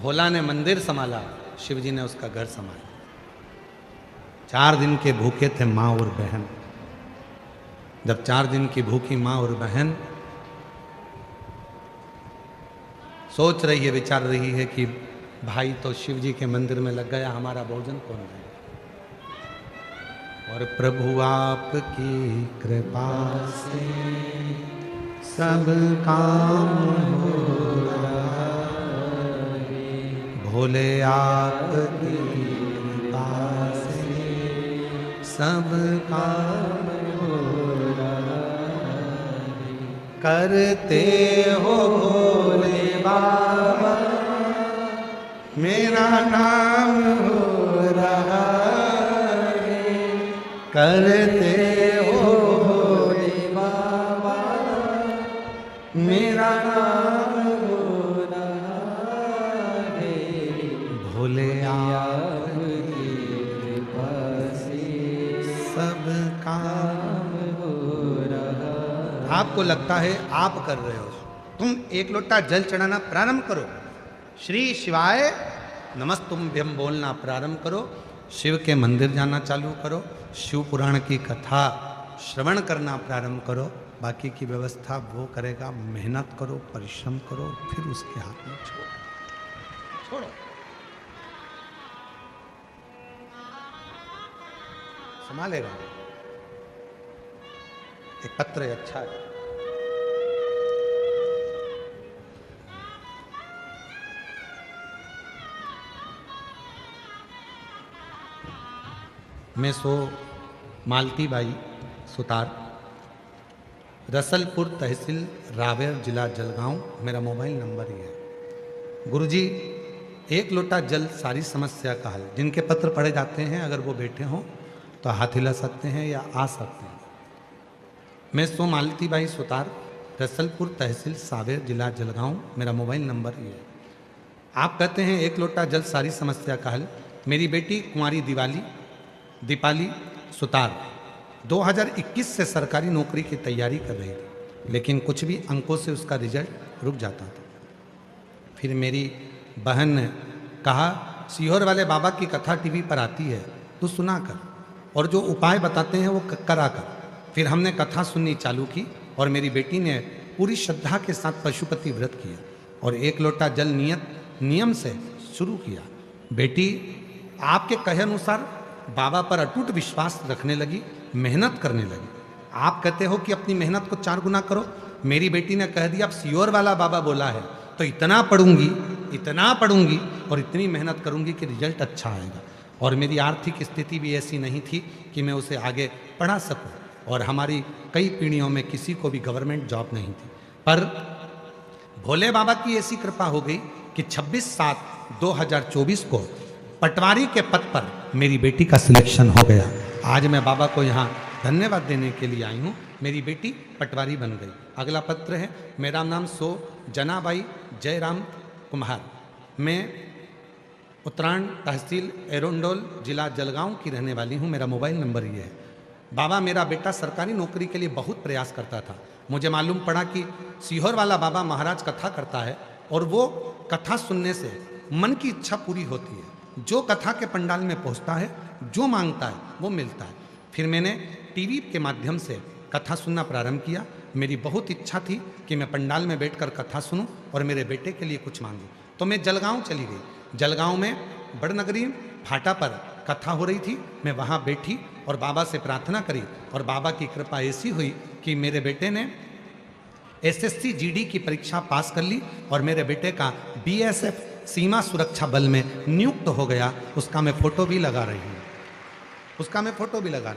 भोला ने मंदिर संभाला, शिव जी ने उसका घर संभाला। 4 दिन के भूखे थे माँ और बहन। जब 4 दिन की भूखी माँ और बहन सोच रही है, विचार रही है कि भाई तो शिव जी के मंदिर में लग गया, हमारा भोजन कौन देगा? और प्रभु आपकी कृपा से सब काम हो रहा है। भोले आपकी कृपा से सब काम हो रहा है। करते हो भोले बाबा मेरा नाम हो रहा है। करते हो काम हो रहा। आपको लगता है आप कर रहे हो, तुम एक लोटा जल चढ़ाना प्रारंभ करो, श्री शिवाय नमस्तुभ्यम बोलना प्रारंभ करो, शिव के मंदिर जाना चालू करो, शिव पुराण की कथा श्रवण करना प्रारंभ करो, बाकी की व्यवस्था वो करेगा। मेहनत करो, परिश्रम करो, फिर उसके हाथ में छोड़ो। संभालेगा। एक पत्र है, अच्छा है। मैं सो मालती बाई सुतार, रसलपुर तहसील रावेर जिला जलगांव, मेरा मोबाइल नंबर ही है। गुरुजी, एक लोटा जल सारी समस्या का हल। जिनके पत्र पढ़े जाते हैं अगर वो बैठे हों तो हाथ हिला सकते हैं या आ सकते हैं। मैं सो मालती बाई सुतार, रसलपुर तहसील सावेर जिला जलगांव, मेरा मोबाइल नंबर ही है। आप कहते हैं एक लोटा जल सारी समस्या का हल। मेरी बेटी कुंवारी दीपाली सुतार 2021 से सरकारी नौकरी की तैयारी कर रही थी, लेकिन कुछ भी अंकों से उसका रिजल्ट रुक जाता था। फिर मेरी बहन ने कहा, सीहोर वाले बाबा की कथा टीवी पर आती है, तू सुना कर, और जो उपाय बताते हैं वो करा कर। फिर हमने कथा सुननी चालू की और मेरी बेटी ने पूरी श्रद्धा के साथ पशुपति व्रत किया और एक लोटा जल नियम से शुरू किया। बेटी आपके कहे अनुसार बाबा पर अटूट विश्वास रखने लगी, मेहनत करने लगी। आप कहते हो कि अपनी मेहनत को 4 गुना करो। मेरी बेटी ने कह दिया, अब सीहोर वाला बाबा बोला है तो इतना पढ़ूंगी और इतनी मेहनत करूंगी कि रिजल्ट अच्छा आएगा। और मेरी आर्थिक स्थिति भी ऐसी नहीं थी कि मैं उसे आगे पढ़ा सकूं, और हमारी कई पीढ़ियों में किसी को भी गवर्नमेंट जॉब नहीं थी। पर भोले बाबा की ऐसी कृपा हो गई कि 26/7/2024 को पटवारी के पद पर मेरी बेटी का सिलेक्शन हो गया। आज मैं बाबा को यहाँ धन्यवाद देने के लिए आई हूँ। मेरी बेटी पटवारी बन गई। अगला पत्र है, मेरा नाम सो जनाबाई जयराम कुम्हार, मैं उत्तरायण तहसील एरोंडोल जिला जलगांव की रहने वाली हूँ। मेरा मोबाइल नंबर ये है। बाबा, मेरा बेटा सरकारी नौकरी के लिए बहुत प्रयास करता था। मुझे मालूम पड़ा कि सीहोर वाला बाबा महाराज कथा करता है और वो कथा सुनने से मन की इच्छा पूरी होती है। जो कथा के पंडाल में पहुंचता है, जो मांगता है वो मिलता है। फिर मैंने टीवी के माध्यम से कथा सुनना प्रारंभ किया। मेरी बहुत इच्छा थी कि मैं पंडाल में बैठकर कथा सुनूं और मेरे बेटे के लिए कुछ मांगूं। तो मैं जलगांव चली गई। जलगांव में बड़नगरी फाटा पर कथा हो रही थी। मैं वहाँ बैठी और बाबा से प्रार्थना करी और बाबा की कृपा ऐसी हुई कि मेरे बेटे ने SSC GD की परीक्षा पास कर ली और मेरे बेटे का BSF सीमा सुरक्षा बल में नियुक्त हो गया। उसका मैं फोटो भी लगा रही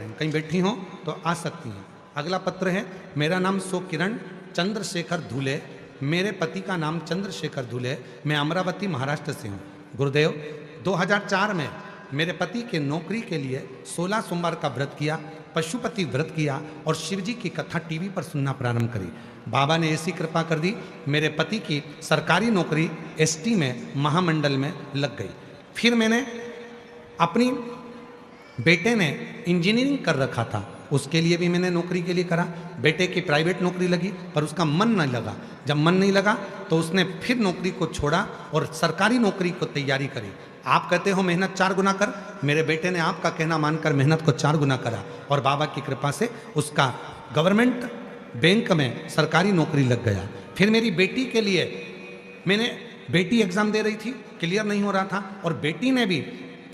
हूँ, कहीं बैठी हो तो आ सकती हैं। अगला पत्र है, मेरा नाम सो किरण चंद्रशेखर धुले, मेरे पति का नाम चंद्रशेखर धुले, मैं अमरावती महाराष्ट्र से हूँ। गुरुदेव, 2004 में मेरे पति के नौकरी के लिए 16 सोमवार का व्रत किया, पशुपति व्रत किया और शिवजी की कथा टीवी पर सुनना प्रारंभ करी। बाबा ने ऐसी कृपा कर दी, मेरे पति की सरकारी नौकरी ST में महामंडल में लग गई। फिर मैंने अपनी बेटे ने इंजीनियरिंग कर रखा था, उसके लिए भी मैंने नौकरी के लिए करा। बेटे की प्राइवेट नौकरी लगी पर उसका मन नहीं लगा। जब मन नहीं लगा तो उसने फिर नौकरी को छोड़ा और सरकारी नौकरी को तैयारी करी। आप कहते हो मेहनत 4 गुना कर, मेरे बेटे ने आपका कहना मानकर मेहनत को 4 गुना करा और बाबा की कृपा से उसका गवर्नमेंट बैंक में सरकारी नौकरी लग गया। फिर मेरी बेटी के लिए मैंने बेटी एग्जाम दे रही थी, क्लियर नहीं हो रहा था और बेटी ने भी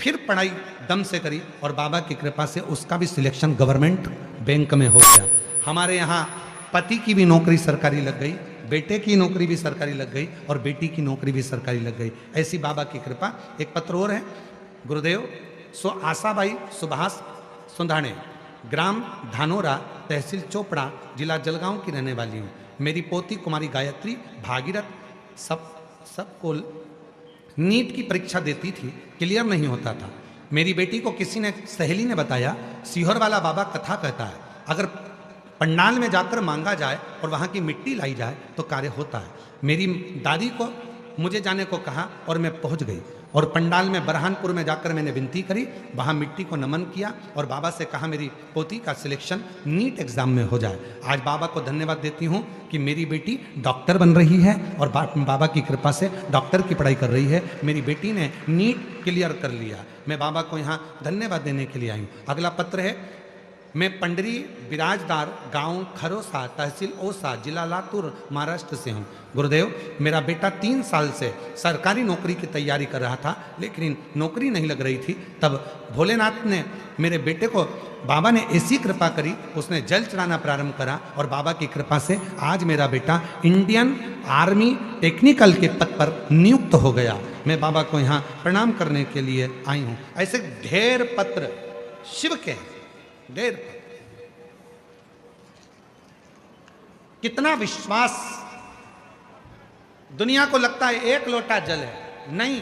फिर पढ़ाई दम से करी और बाबा की कृपा से उसका भी सिलेक्शन गवर्नमेंट बैंक में हो गया। हमारे यहाँ पति की भी नौकरी सरकारी लग गई, बेटे की नौकरी भी सरकारी लग गई और बेटी की नौकरी भी सरकारी लग गई। ऐसी बाबा की कृपा। एक पत्र और है, गुरुदेव, सो आशाबाई सुभाष सुंधाणे, ग्राम धानोरा, तहसील चोपड़ा, जिला जलगांव की रहने वाली हूँ। मेरी पोती कुमारी गायत्री भागीरथ सब को नीट की परीक्षा देती थी, क्लियर नहीं होता था। मेरी बेटी को किसी ने, सहेली ने बताया, सीहोर वाला बाबा कथा कहता है, अगर पंडाल में जाकर मांगा जाए और वहाँ की मिट्टी लाई जाए तो कार्य होता है। मेरी दादी को मुझे जाने को कहा और मैं पहुँच गई। और पंडाल में बरहानपुर में जाकर मैंने विनती करी, वहाँ मिट्टी को नमन किया और बाबा से कहा मेरी पोती का सिलेक्शन नीट एग्जाम में हो जाए। आज बाबा को धन्यवाद देती हूँ कि मेरी बेटी डॉक्टर बन रही है और बाबा की कृपा से डॉक्टर की पढ़ाई कर रही है। मेरी बेटी ने नीट क्लियर कर लिया। मैं बाबा को यहाँ धन्यवाद देने के लिए आई हूँ। अगला पत्र है, मैं पंडरी बिराजदार गांव खरोसा तहसील ओसा जिला लातूर महाराष्ट्र से हूं। गुरुदेव, मेरा बेटा 3 साल से सरकारी नौकरी की तैयारी कर रहा था, लेकिन नौकरी नहीं लग रही थी। तब भोलेनाथ ने मेरे बेटे को, बाबा ने ऐसी कृपा करी, उसने जल चढ़ाना प्रारंभ करा और बाबा की कृपा से आज मेरा बेटा इंडियन आर्मी टेक्निकल के पद पर नियुक्त हो गया। मैं बाबा को यहाँ प्रणाम करने के लिए आई हूँ। ऐसे ढेर पत्र शिव के, ढेर। कितना विश्वास। दुनिया को लगता है एक लोटा जल है, नहीं,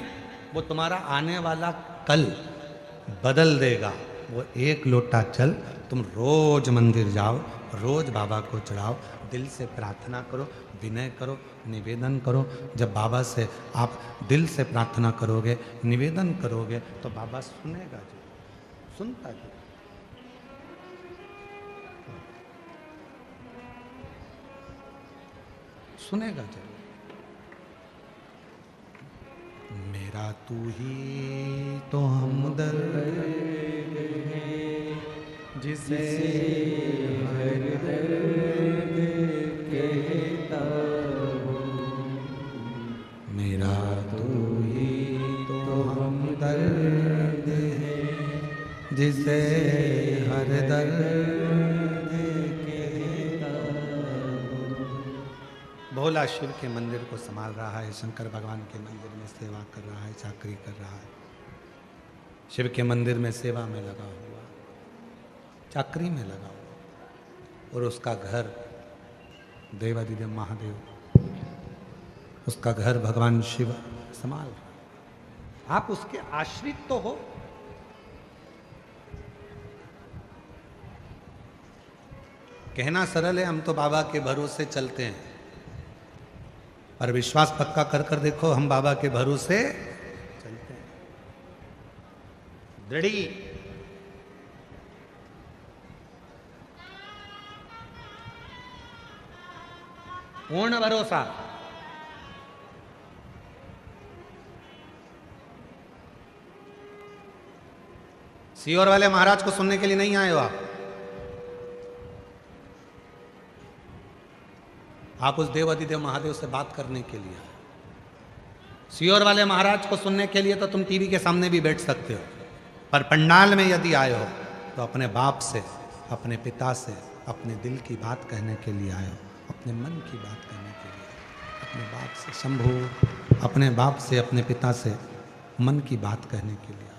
वो तुम्हारा आने वाला कल बदल देगा। वो एक लोटा जल तुम रोज मंदिर जाओ, रोज बाबा को चढ़ाओ, दिल से प्रार्थना करो, विनय करो, निवेदन करो। जब बाबा से आप दिल से प्रार्थना करोगे, निवेदन करोगे, तो बाबा सुनेगा जी, सुनता जी। सुनेगा जरूर। मेरा तू ही तो हमदर्द है, जिसे हर दर्द कहता हूँ। मेरा तू ही तो हमदर्द है, जिसे हर दर्द। भोला शिव के मंदिर को संभाल रहा है, शंकर भगवान के मंदिर में सेवा कर रहा है, चाकरी कर रहा है। शिव के मंदिर में सेवा में लगा हुआ, चाकरी में लगा हुआ, और उसका घर देवादिदेव महादेव, उसका घर भगवान शिव संभाल रहा। आप उसके आश्रित तो हो। कहना सरल है, हम तो बाबा के भरोसे चलते हैं, और विश्वास पक्का कर कर देखो, हम बाबा के भरोसे चलते हैं। दृढ़ी पूर्ण भरोसा। सीहोर वाले महाराज को सुनने के लिए नहीं आए हो आप उस देवादिदेव महादेव से बात करने के लिए। सीहोर वाले महाराज को सुनने के लिए तो तुम टीवी के सामने भी बैठ सकते हो, पर पंडाल में यदि आए हो तो अपने बाप से, अपने पिता से, अपने दिल की बात कहने के लिए आए हो, अपने मन की बात कहने के लिए, अपने बाप से शंभू, अपने बाप से, अपने पिता से मन की बात कहने के लिए,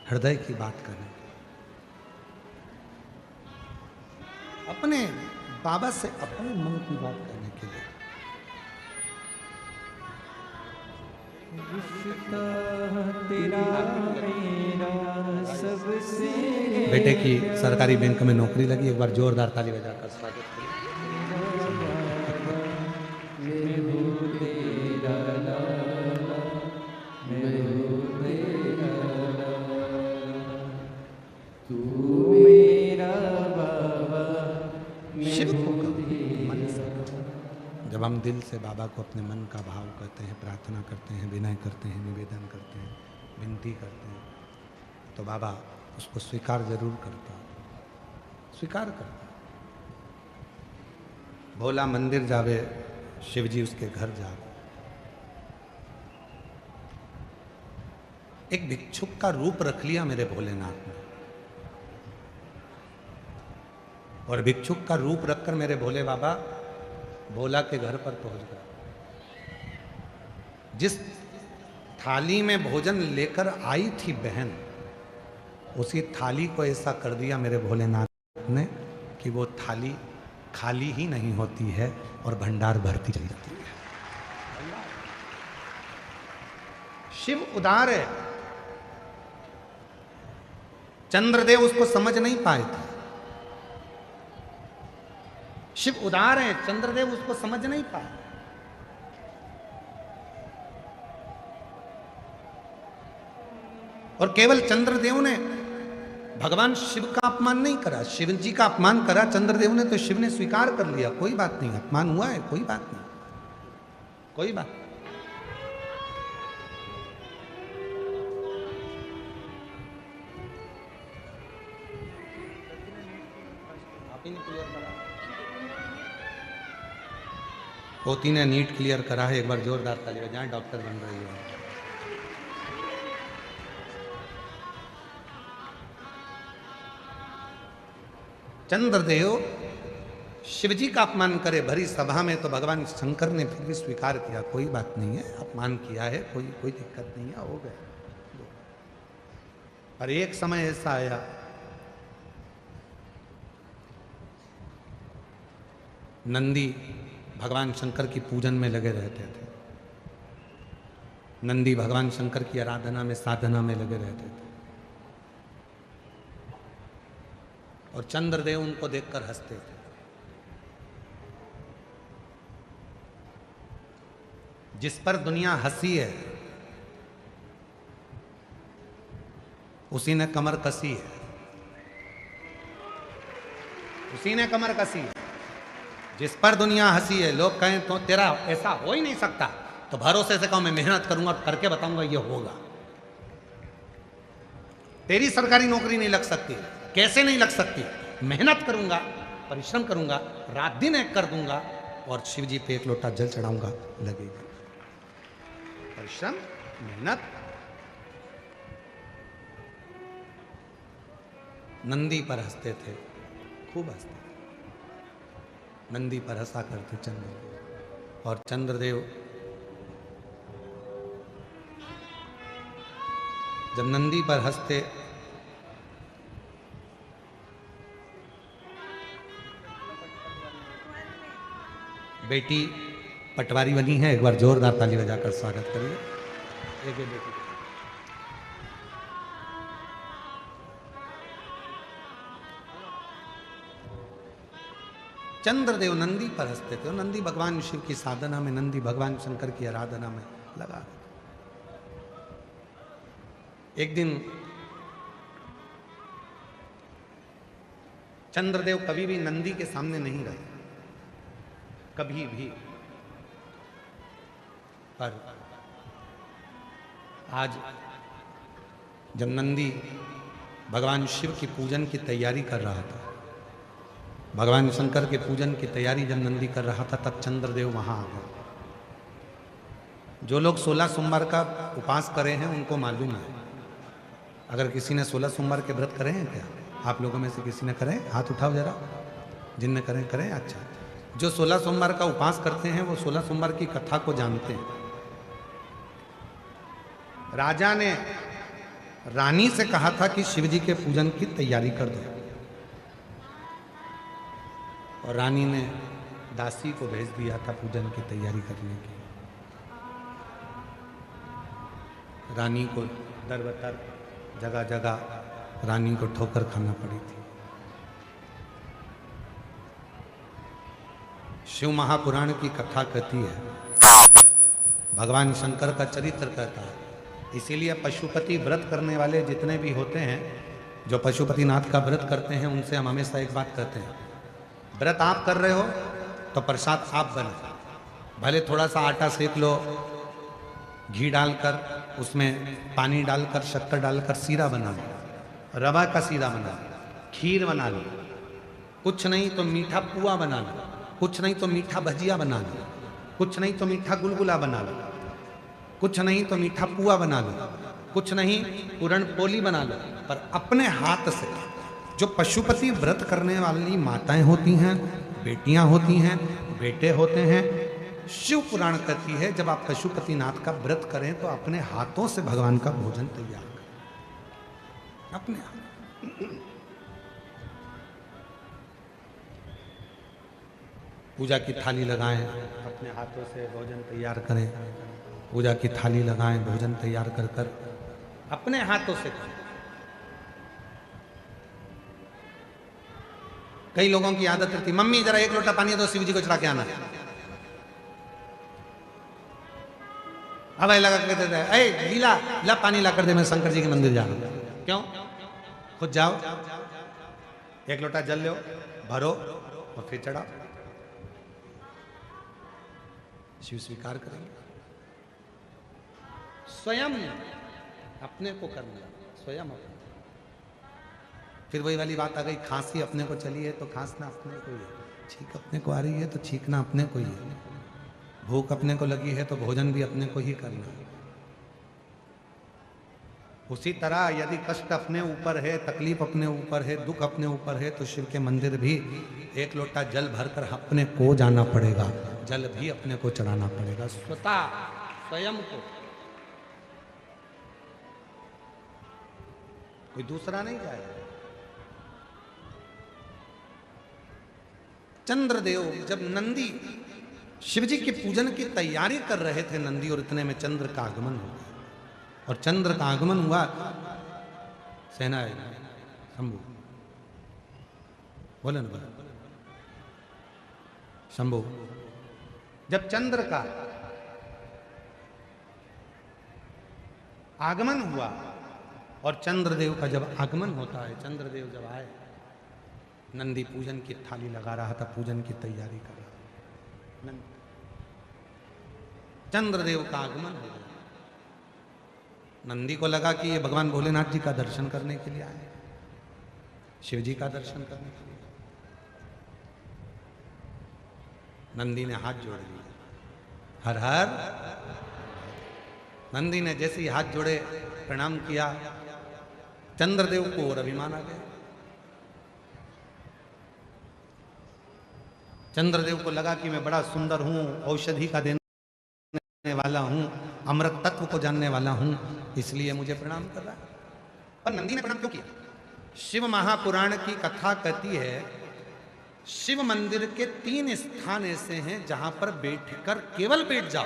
हृदय की बात करने के लिए, अपने बाबा से अपने मन की बात करने के लिए। तेरा मेरा सबसे। बेटे की सरकारी बैंक में नौकरी लगी, एक बार जोरदार ताली बजाकर स्वागत करें। जब हम दिल से बाबा को अपने मन का भाव करते हैं, प्रार्थना करते हैं, विनय करते हैं, निवेदन करते हैं, विनती करते हैं, तो बाबा उसको स्वीकार जरूर करता है, स्वीकार करता है। भोला मंदिर जावे, शिव जी उसके घर जावे। एक भिक्षुक का रूप रख लिया मेरे भोलेनाथ ने, और भिक्षुक का रूप रखकर मेरे भोले बाबा भोला के घर पर पहुंच गए। जिस थाली में भोजन लेकर आई थी बहन, उसी थाली को ऐसा कर दिया मेरे भोलेनाथ ने कि वो थाली खाली ही नहीं होती है और भंडार भरती चली जाती है। शिव उदार है। चंद्रदेव उसको समझ नहीं पाए थे। शिव उदार है, चंद्रदेव उसको समझ नहीं पाए। और केवल चंद्रदेव ने भगवान शिव का अपमान नहीं करा, शिव जी का अपमान करा चंद्रदेव ने, तो शिव ने स्वीकार कर लिया, कोई बात नहीं, अपमान हुआ है, कोई बात नहीं, कोई बात। पोती ने नीट क्लियर करा है, एक बार जोरदार ताली बजाएं, डॉक्टर बन रही है। चंद्रदेव शिवजी का अपमान करे भरी सभा में, तो भगवान शंकर ने फिर भी स्वीकार किया, कोई बात नहीं है, अपमान किया है, कोई दिक्कत नहीं है, हो गया। पर एक समय ऐसा आया, नंदी भगवान शंकर की पूजन में लगे रहते थे, नंदी भगवान शंकर की आराधना में, साधना में लगे रहते थे, और चंद्रदेव उनको देखकर हंसते थे। जिस पर दुनिया हंसी है उसी ने कमर कसी है, उसी ने कमर कसी है। जिस पर दुनिया हंसी है, लोग कहें तो तेरा ऐसा हो ही नहीं सकता, तो भरोसे से कहो मैं मेहनत करूंगा और करके बताऊंगा ये होगा। तेरी सरकारी नौकरी नहीं लग सकती, कैसे नहीं लग सकती, मेहनत करूंगा, परिश्रम करूंगा, रात दिन एक कर दूंगा, और शिव जी पे एक लोटा जल चढ़ाऊंगा, लगेगा। परिश्रम, मेहनत। नंदी पर हंसते थे, खूब हंसते थे, नंदी पर हंसा करते चंद्रदेव। और चंद्रदेव जब नंदी पर हंसते, बेटी पटवारी बनी है, एक बार जोरदार ताली बजाकर स्वागत करिए। एक बेटी चंद्रदेव नंदी पर हंसते थे, नंदी भगवान शिव की साधना में, नंदी भगवान शंकर की आराधना में लगा। एक दिन चंद्रदेव कभी भी नंदी के सामने नहीं रहे, कभी भी। पर आज जब नंदी भगवान शिव की पूजन की तैयारी कर रहा था, भगवान शंकर के पूजन की तैयारी जब नंदी कर रहा था, तब चंद्रदेव वहां आ गए। जो लोग 16 सोमवार का उपवास करे हैं उनको मालूम है। अगर किसी ने 16 सोमवार के व्रत करे हैं क्या? आप लोगों में से किसी ने करे? हाथ उठाओ जरा, जिनने करें करें। अच्छा, जो 16 सोमवार का उपवास करते हैं वो 16 सोमवार की कथा को जानते हैं। राजा ने रानी से कहा था कि शिव जी के पूजन की तैयारी कर दो, और रानी ने दासी को भेज दिया था पूजन की तैयारी करने की। रानी को दर बदर जगह जगह रानी को ठोकर खाना पड़ी थी। शिव महापुराण की कथा कहती है, भगवान शंकर का चरित्र कहता है। इसीलिए पशुपति व्रत करने वाले जितने भी होते हैं, जो पशुपतिनाथ का व्रत करते हैं, उनसे हम हमेशा एक बात कहते हैं, व्रत आप कर रहे हो तो प्रसाद आप बना, भले थोड़ा सा आटा सेक लो, घी डालकर, उसमें पानी डालकर, शक्कर डालकर सीरा बना लो, रवा का सीरा बना लो, खीर बना लो, कुछ नहीं तो मीठा पुआ बना लो, कुछ नहीं तो मीठा भजिया बना लो, कुछ नहीं तो मीठा गुलगुला बना लो, कुछ नहीं तो मीठा पुआ बना लो, कुछ नहीं पूरण पोली बना लो। पर अपने हाथ से जो पशुपति व्रत करने वाली माताएं होती हैं, बेटियां होती हैं, बेटे होते हैं, शिव पुराण कहती है जब आप पशुपतिनाथ का व्रत करें तो अपने हाथों से भगवान का भोजन तैयार करें, अपने हाथ। पूजा की थाली लगाएं, अपने हाथों से भोजन तैयार करें, पूजा की थाली लगाएं, भोजन तैयार कर कर अपने हाथों से करें। कई लोगों की आदत रहती, मम्मी जरा एक लोटा पानी दो, शिव जी को चढ़ा के आना। अब लगा के देता है, अरे लीला ला पानी ला कर दे, मैं शंकर जी के मंदिर जा रहा हूं। क्यों? खुद जाओ, एक लोटा जल लो, भरो और फिर चढ़ाओ। शिव स्वीकार करेंगे। स्वयं अपने को करना, स्वयं अपने। फिर वही वाली बात आ गई, खांसी अपने को चली है तो खांसना अपने को ही है, छींक अपने को आ रही है तो छींकना अपने को ही है, भूख अपने को लगी है तो भोजन भी अपने को ही करना है। उसी तरह यदि कष्ट अपने ऊपर है, तकलीफ अपने ऊपर है, दुख अपने ऊपर है, तो शिव के मंदिर भी एक लोटा जल भरकर अपने को जाना पड़ेगा, जल भी अपने को चढ़ाना पड़ेगा, स्वतः स्वयं को, कोई दूसरा नहीं जाएगा। चंद्रदेव जब नंदी शिवजी के पूजन की तैयारी कर रहे थे नंदी, और इतने में चंद्र का आगमन हो गया, और चंद्र का आगमन हुआ, सेना शंभु बोले ना, बोले शंभु। जब चंद्र का आगमन हुआ, और चंद्रदेव का जब आगमन होता है, चंद्रदेव जब आए, नंदी पूजन की थाली लगा रहा था, पूजन की तैयारी कर रहा था, चंद्रदेव का आगमन हो गया। नंदी को लगा कि ये भगवान भोलेनाथ जी का दर्शन करने के लिए आए, शिव जी का दर्शन करने के लिए। नंदी ने हाथ जोड़ लिया, हर हर। नंदी ने जैसे ही हाथ जोड़े, प्रणाम किया, चंद्रदेव को और अभिमान आ गया। चंद्रदेव को लगा कि मैं बड़ा सुंदर हूं, औषधि का देने वाला हूं, अमृत तत्व को जानने वाला हूं, इसलिए मुझे प्रणाम कर रहा है। पर नंदी ने प्रणाम क्यों किया? शिव महापुराण की कथा कहती है, शिव मंदिर के 3 स्थान ऐसे हैं जहां पर बैठकर केवल बैठ जाओ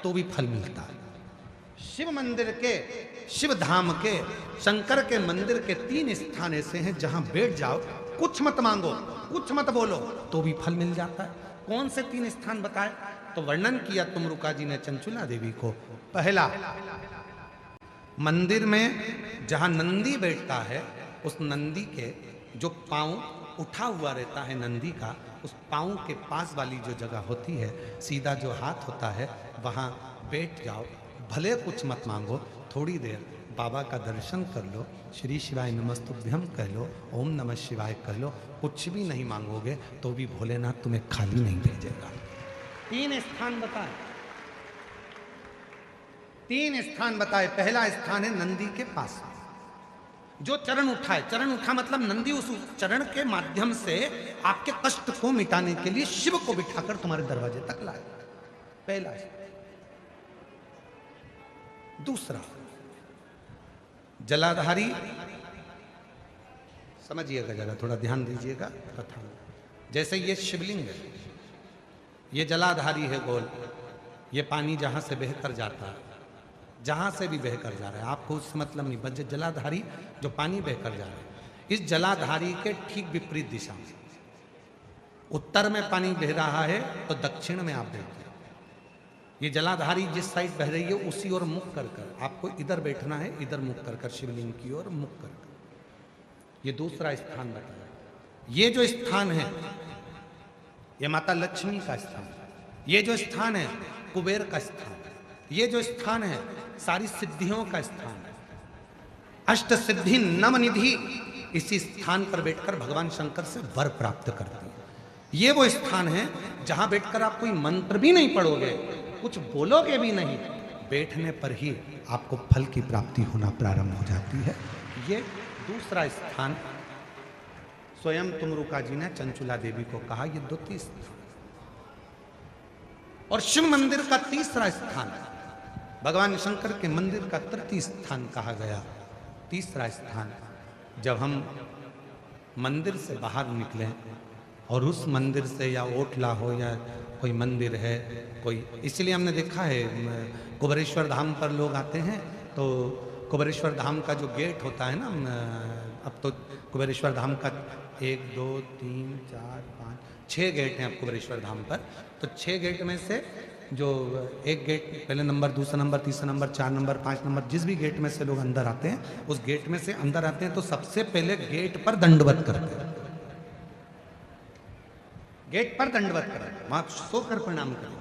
तो भी फल मिलता है। शिव मंदिर के, शिव धाम के, शंकर के मंदिर के 3 स्थान ऐसे हैं जहां बैठ जाओ, कुछ मत मांगो, कुछ मत बोलो, तो भी फल मिल जाता है। कौन से 3 स्थान बताए? तो वर्णन किया तुमरुका जी ने चंचुला देवी को। पहला, मंदिर में जहां नंदी बैठता है, उस नंदी के जो पांव उठा हुआ रहता है नंदी का, उस पांव के पास वाली जो जगह होती है, सीधा जो हाथ होता है, वहां बैठ जाओ, भले कुछ मत मांगो, थोड़ी देर बाबा का दर्शन कर लो, श्री शिवाय नमस्तुभ्यम कह लो, ओम नमः शिवाय कह लो, कुछ भी नहीं मांगोगे तो भी भोलेनाथ तुम्हें खाली नहीं भेजेगा। 3 स्थान बताए, 3 स्थान बताए। पहला स्थान है नंदी के पास, जो चरण उठाए, चरण उठा मतलब नंदी उस चरण के माध्यम से आपके कष्ट को मिटाने के लिए शिव को बिठाकर तुम्हारे दरवाजे तक लाए, पहला। दूसरा, जलाधारी, समझिएगा जरा, थोड़ा ध्यान दीजिएगा कथा में। जैसे ये शिवलिंग है, ये जलाधारी है गोल, ये पानी जहां से बहकर जाता है, जहां से भी बहकर जा रहा है, आपको उससे मतलब नहीं, बस जलाधारी जो पानी बहकर जा रहा है, इस जलाधारी के ठीक विपरीत दिशा में, उत्तर में पानी बह रहा है तो दक्षिण में आप बैठे। ये जलाधारी जिस साइड बह रही है उसी ओर मुख कर कर आपको इधर बैठना है, इधर मुख कर कर, शिवलिंग की ओर मुख कर कर। ये दूसरा स्थान बताया। ये जो स्थान है, ये माता लक्ष्मी का स्थान, ये जो स्थान है कुबेर का स्थान, ये जो स्थान है सारी सिद्धियों का स्थान है, अष्ट सिद्धि नवनिधि इसी स्थान पर बैठकर भगवान शंकर से वर प्राप्त करते हैं। ये वो स्थान है जहां बैठकर आप कोई मंत्र भी नहीं पढ़ोगे, कुछ बोलोगे भी नहीं, बैठने पर ही आपको फल की प्राप्ति होना प्रारंभ हो जाती है। ये दूसरा स्थान स्वयं तुमरुका जी ने चंचुला देवी को कहा, ये द्वितीय स्थान। और शिव मंदिर का तीसरा स्थान, भगवान शंकर के मंदिर का तृतीय स्थान कहा गया। तीसरा स्थान, जब हम मंदिर से बाहर निकले और उस मंदिर से, या ओटला हो या कोई मंदिर है कोई, इसलिए हमने देखा है कुबेरेश्वर धाम पर लोग आते हैं तो कुबेरेश्वर धाम का जो गेट होता है ना, अब तो कुबेरेश्वर धाम का 1 2 3 4 5 6 गेट हैं अब कुबेरेश्वर धाम पर, तो 6 गेट में से जो एक गेट पहले नंबर, दूसरा नंबर, तीसरा नंबर, 4 नंबर, 5 नंबर, जिस भी गेट में से लोग अंदर आते हैं, उस गेट में से अंदर आते हैं तो सबसे पहले गेट पर दंडवत करते हैं। गेट पर दंडवत करें, वहां सोकर प्रणाम करें,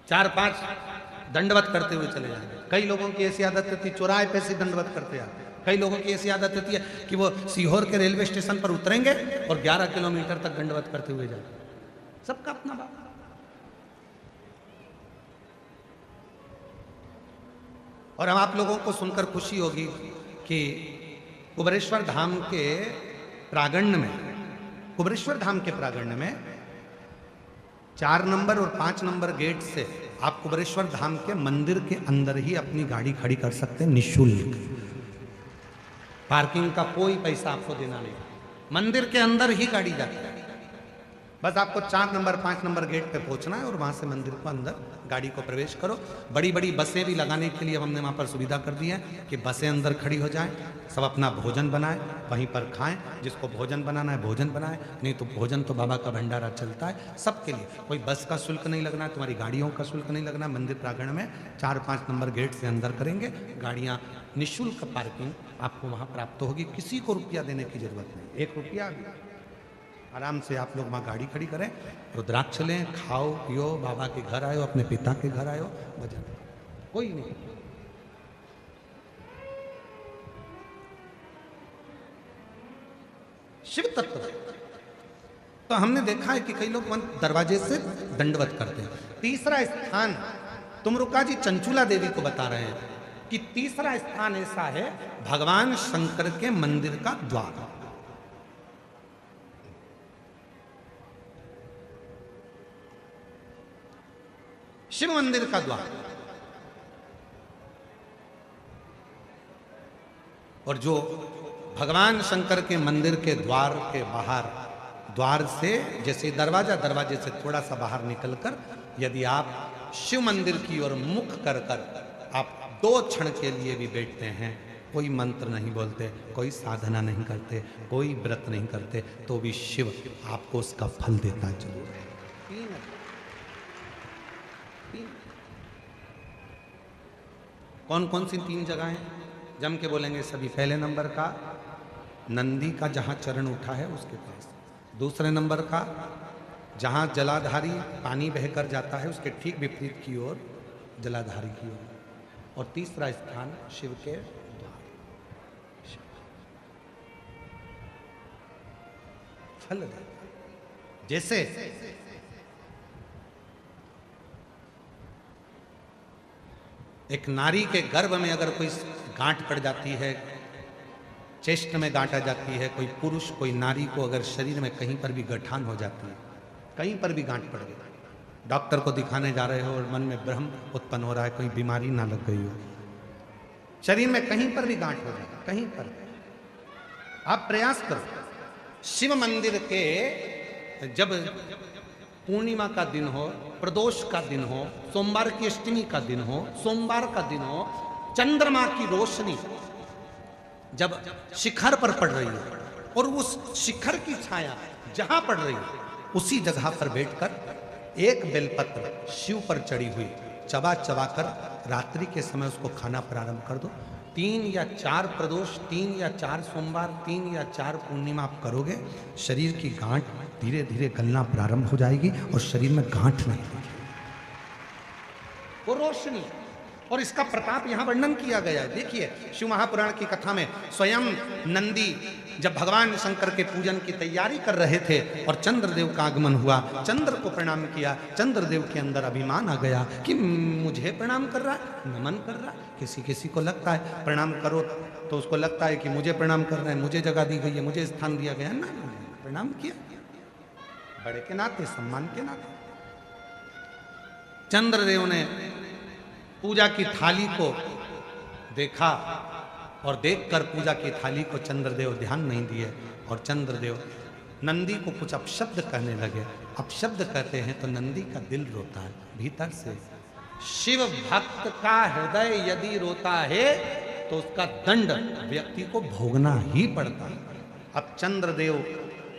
4-5 दंडवत करते हुए चले जाएंगे। कई लोगों की ऐसी आदत होती है चौराहे पे से दंडवत करते हैं। कई लोगों की ऐसी आदत होती है कि वो सीहोर के रेलवे स्टेशन पर उतरेंगे और 11 किलोमीटर तक दंडवत करते हुए जाएंगे। सबका अपना बात। और हम आप लोगों को सुनकर खुशी होगी कि कुबेरेश्वर धाम के प्रांगण में, कुबेरेश्वर धाम के प्रांगण में 4 नंबर और 5 नंबर गेट से आप कुबेरेश्वर धाम के मंदिर के अंदर ही अपनी गाड़ी खड़ी कर सकते हैं निःशुल्क। पार्किंग का कोई पैसा आपको देना नहीं, मंदिर के अंदर ही गाड़ी जाती है। बस आपको 4 नंबर 5 नंबर गेट पे पहुंचना है और वहां से मंदिर को अंदर गाड़ी को प्रवेश करो। बड़ी बड़ी बसें भी लगाने के लिए हमने वहां पर सुविधा कर दी है कि बसें अंदर खड़ी हो जाएं, सब अपना भोजन बनाएं, वहीं पर खाएं। जिसको भोजन बनाना है भोजन बनाए, नहीं तो भोजन तो बाबा का भंडारा चलता है सबके लिए। कोई बस का शुल्क नहीं लगना है, तुम्हारी गाड़ियों का शुल्क नहीं लगना। मंदिर प्रांगण में 4-5 नंबर गेट से अंदर करेंगे, गाड़ियाँ निःशुल्क पार्किंग आपको वहाँ प्राप्त होगी। किसी को रुपया देने की जरूरत नहीं, 1 रुपया भी। आराम से आप लोग वहाँ गाड़ी खड़ी करें, रुद्राक्ष लें, खाओ पियो, बाबा के घर आयो, अपने पिता के घर आयो, भजन कोई नहीं। शिव तत्व तो हमने देखा है कि कई लोग दरवाजे से दंडवत करते हैं। तीसरा स्थान तुमरुका जी चंचुला देवी को बता रहे हैं कि तीसरा स्थान ऐसा है भगवान शंकर के मंदिर का द्वार। शिव मंदिर का द्वार। और जो भगवान शंकर के मंदिर के द्वार के बाहर, द्वार से जैसे दरवाजे से थोड़ा सा बाहर निकलकर यदि आप शिव मंदिर की ओर मुख कर आप 2 क्षण के लिए भी बैठते हैं, कोई मंत्र नहीं बोलते, कोई साधना नहीं करते, कोई व्रत नहीं करते, तो भी शिव आपको उसका फल देता जरूर है। कौन कौन सी 3 जगह हैं जम के बोलेंगे सभी। पहले नंबर का नंदी का जहां चरण उठा है उसके पास, दूसरे नंबर का जहां जलाधारी पानी बहकर जाता है उसके ठीक विपरीत की ओर जलाधारी की ओर, और तीसरा स्थान शिव के द्वार। फल दे जैसे एक नारी के गर्भ में अगर कोई गांठ पड़ जाती है, चेस्ट में गांठ आ जाती है, कोई पुरुष कोई नारी को अगर शरीर में कहीं पर भी गठान हो जाती है, कहीं पर भी गांठ पड़ गई, डॉक्टर को दिखाने जा रहे हो और मन में भ्रम उत्पन्न हो रहा है कोई बीमारी ना लग गई हो, शरीर में कहीं पर भी गांठ हो जाए, कहीं पर आप प्रयास करो। शिव मंदिर के जब पूर्णिमा का दिन हो, प्रदोष का दिन हो, सोमवार की अष्टमी का दिन हो, सोमवार का दिन हो, चंद्रमा की रोशनी जब शिखर पर पड़ रही है और उस शिखर की छाया जहां पड़ रही है उसी जगह पर बैठकर एक बेलपत्र शिव पर चढ़ी हुई चबा चबा कर रात्रि के समय उसको खाना प्रारंभ कर दो। 3 या 4 प्रदोष, 3 या 4 सोमवार, 3 या 4 पूर्णिमा आप करोगे, शरीर की गांठ धीरे धीरे गलना प्रारंभ हो जाएगी और शरीर में गांठ नहीं दिखेगी, वो रोशनी। और इसका प्रताप यहाँ वर्णन किया गया है। देखिए शिव महापुराण की कथा में स्वयं नंदी जब भगवान शंकर के पूजन की तैयारी कर रहे थे और चंद्रदेव का आगमन हुआ, चंद्र को प्रणाम किया, चंद्रदेव के अंदर अभिमान आ गया कि मुझे प्रणाम कर रहा है, नमन कर रहा है। किसी किसी को लगता है प्रणाम करो तो उसको लगता है कि मुझे प्रणाम कर रहे हैं, मुझे जगह दी गई है, मुझे स्थान दिया गया है। ना, प्रणाम किया बड़े के नाते, सम्मान के नाते। चंद्रदेव ने पूजा की थाली को देखा और देखकर पूजा की थाली को चंद्रदेव ध्यान नहीं दिए और चंद्रदेव नंदी को कुछ अपशब्द कहने लगे। अपशब्द कहते हैं तो नंदी का दिल रोता है भीतर से। शिव भक्त का हृदय यदि रोता है तो उसका दंड व्यक्ति को भोगना ही पड़ता है। अब चंद्रदेव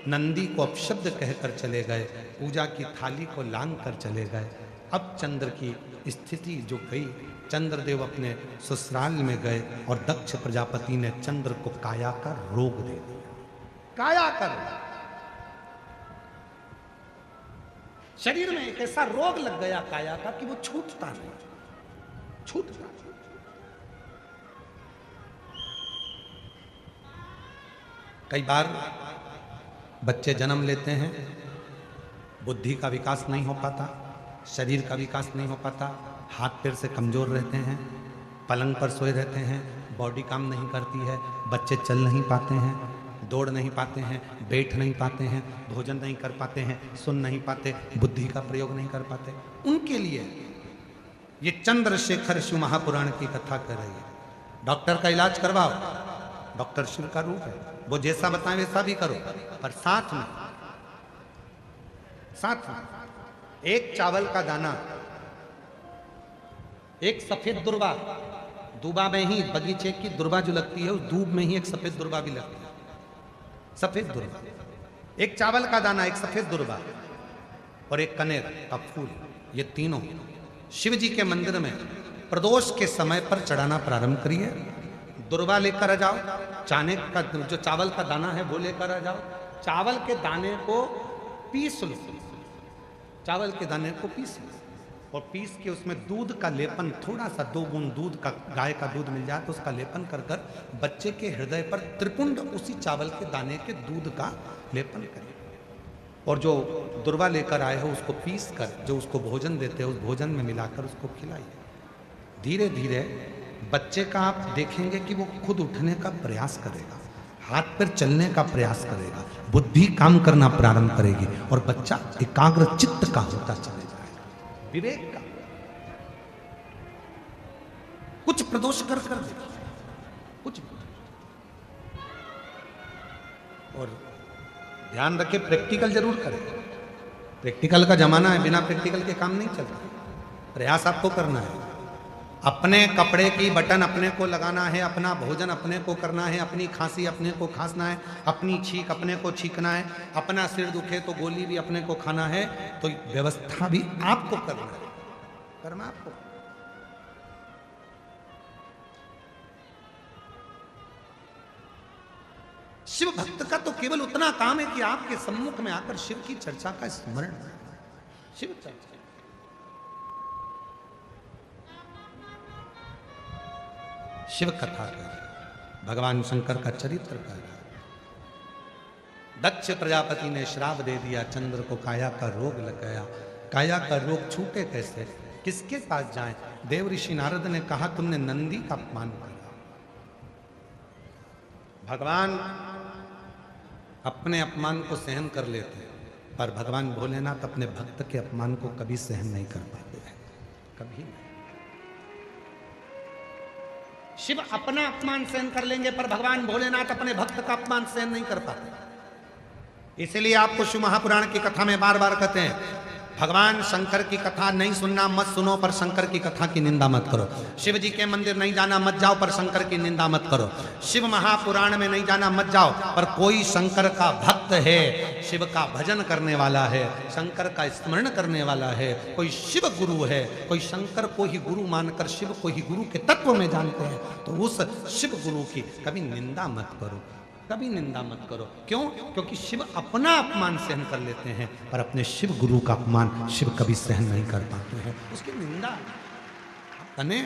नंदी को अपशब्द कहकर चले गए, पूजा की थाली को लांग कर चले गए। अब चंद्र की स्थिति जो गई, चंद्रदेव अपने ससुराल में गए और दक्ष प्रजापति ने चंद्र को काया का रोग दे दिया। काया का शरीर में एक ऐसा रोग लग गया काया का कि वो छूटता नहीं, छूटता। कई बार बच्चे जन्म लेते हैं, बुद्धि का विकास नहीं हो पाता, शरीर का विकास नहीं हो पाता, हाथ पैर से कमजोर रहते हैं, पलंग पर सोए रहते हैं, बॉडी काम नहीं करती है, बच्चे चल नहीं पाते हैं, दौड़ नहीं पाते हैं, बैठ नहीं पाते हैं, भोजन नहीं कर पाते हैं, सुन नहीं पाते, बुद्धि का प्रयोग नहीं कर पाते। उनके लिए ये चंद्रशेखर शिव महापुराण की कथा कर रही है। डॉक्टर का इलाज करवाओ, डॉक्टर शिव का रूप है, वो जैसा बताएं वैसा भी करो, पर साथ में एक चावल का दाना, एक सफेद दुर्वा, दूबा में ही बगीचे की दुर्वा जो लगती है, उस दूब में ही एक सफेद दुर्वा भी लगती है, सफेद दुर्वा। एक चावल का दाना, एक सफेद दुर्वा और एक कनेर का फूल, ये तीनों शिव जी के मंदिर में प्रदोष के समय पर चढ़ाना प्रारंभ करिए। दुर्वा लेकर आ जाओ, चाने का जो चावल का दाना है वो लेकर आ जाओ, चावल के दाने को पीस लो, चावल के दाने को पीस लो और पीस के उसमें दूध का लेपन, थोड़ा सा 2 बूंद दूध का, गाय का दूध मिल जाए तो उसका लेपन कर कर बच्चे के हृदय पर त्रिपुंड उसी चावल के दाने के दूध का लेपन करें। और जो दुर्वा लेकर आए हो उसको पीस कर जो उसको भोजन देते हैं उस भोजन में मिलाकर उसको खिलाइए। धीरे धीरे बच्चे का आप देखेंगे कि वो खुद उठने का प्रयास करेगा, हाथ पैर चलने का प्रयास करेगा, बुद्धि काम करना प्रारंभ करेगी और बच्चा एकाग्र चित्त का होता चले जाएगा, विवेक का। कुछ प्रदोष कर कर देखिए, कुछ। और ध्यान रखें, प्रैक्टिकल जरूर करें, प्रैक्टिकल का जमाना है, बिना प्रैक्टिकल के काम नहीं चलता। प्रयास आपको करना है, अपने कपड़े की बटन अपने को लगाना है, अपना भोजन अपने को करना है, अपनी खांसी अपने को खांसना है, अपनी छींक अपने को छींकना है, अपना सिर दुखे तो गोली भी अपने को खाना है, तो व्यवस्था भी आपको करना है, करना आपको। शिव भक्त का तो केवल उतना काम है कि आपके सम्मुख में आकर शिव की चर्चा का स्मरण, शिव चर्चा, शिव कथा कर, भगवान शंकर का चरित्र कर। दक्ष प्रजापति ने श्राप दे दिया, चंद्र को काया का रोग लग गया। काया का रोग छूटे कैसे, किसके पास जाएं? देव ऋषि नारद ने कहा तुमने नंदी का अपमान किया। भगवान अपने अपमान को सहन कर लेते, पर भगवान भोलेनाथ अपने भक्त के अपमान को कभी सहन नहीं कर पाते हैं, कभी नहीं। शिव अपना अपमान सहन कर लेंगे, पर भगवान भोलेनाथ अपने भक्त का अपमान सहन नहीं कर पाते। इसलिए आपको शिव महापुराण की कथा में बार बार कहते हैं, भगवान शंकर की कथा नहीं सुनना मत सुनो, पर शंकर की कथा की निंदा मत करो। शिव जी के मंदिर नहीं जाना मत जाओ, पर शंकर की निंदा मत करो। शिव महापुराण में नहीं जाना मत जाओ, पर कोई शंकर का भक्त है, शिव का भजन करने वाला है, शंकर का स्मरण करने वाला है, कोई शिव गुरु है, कोई शंकर को ही गुरु मानकर शिव को ही गुरु के तत्व में जानते हैं, तो उस शिव गुरु की कभी निंदा मत करो, कभी निंदा मत करो। क्यों? क्योंकि शिव अपना अपमान सहन कर लेते हैं, पर अपने शिव गुरु का अपमान शिव कभी सहन नहीं कर पाते हैं, उसकी निंदा कने।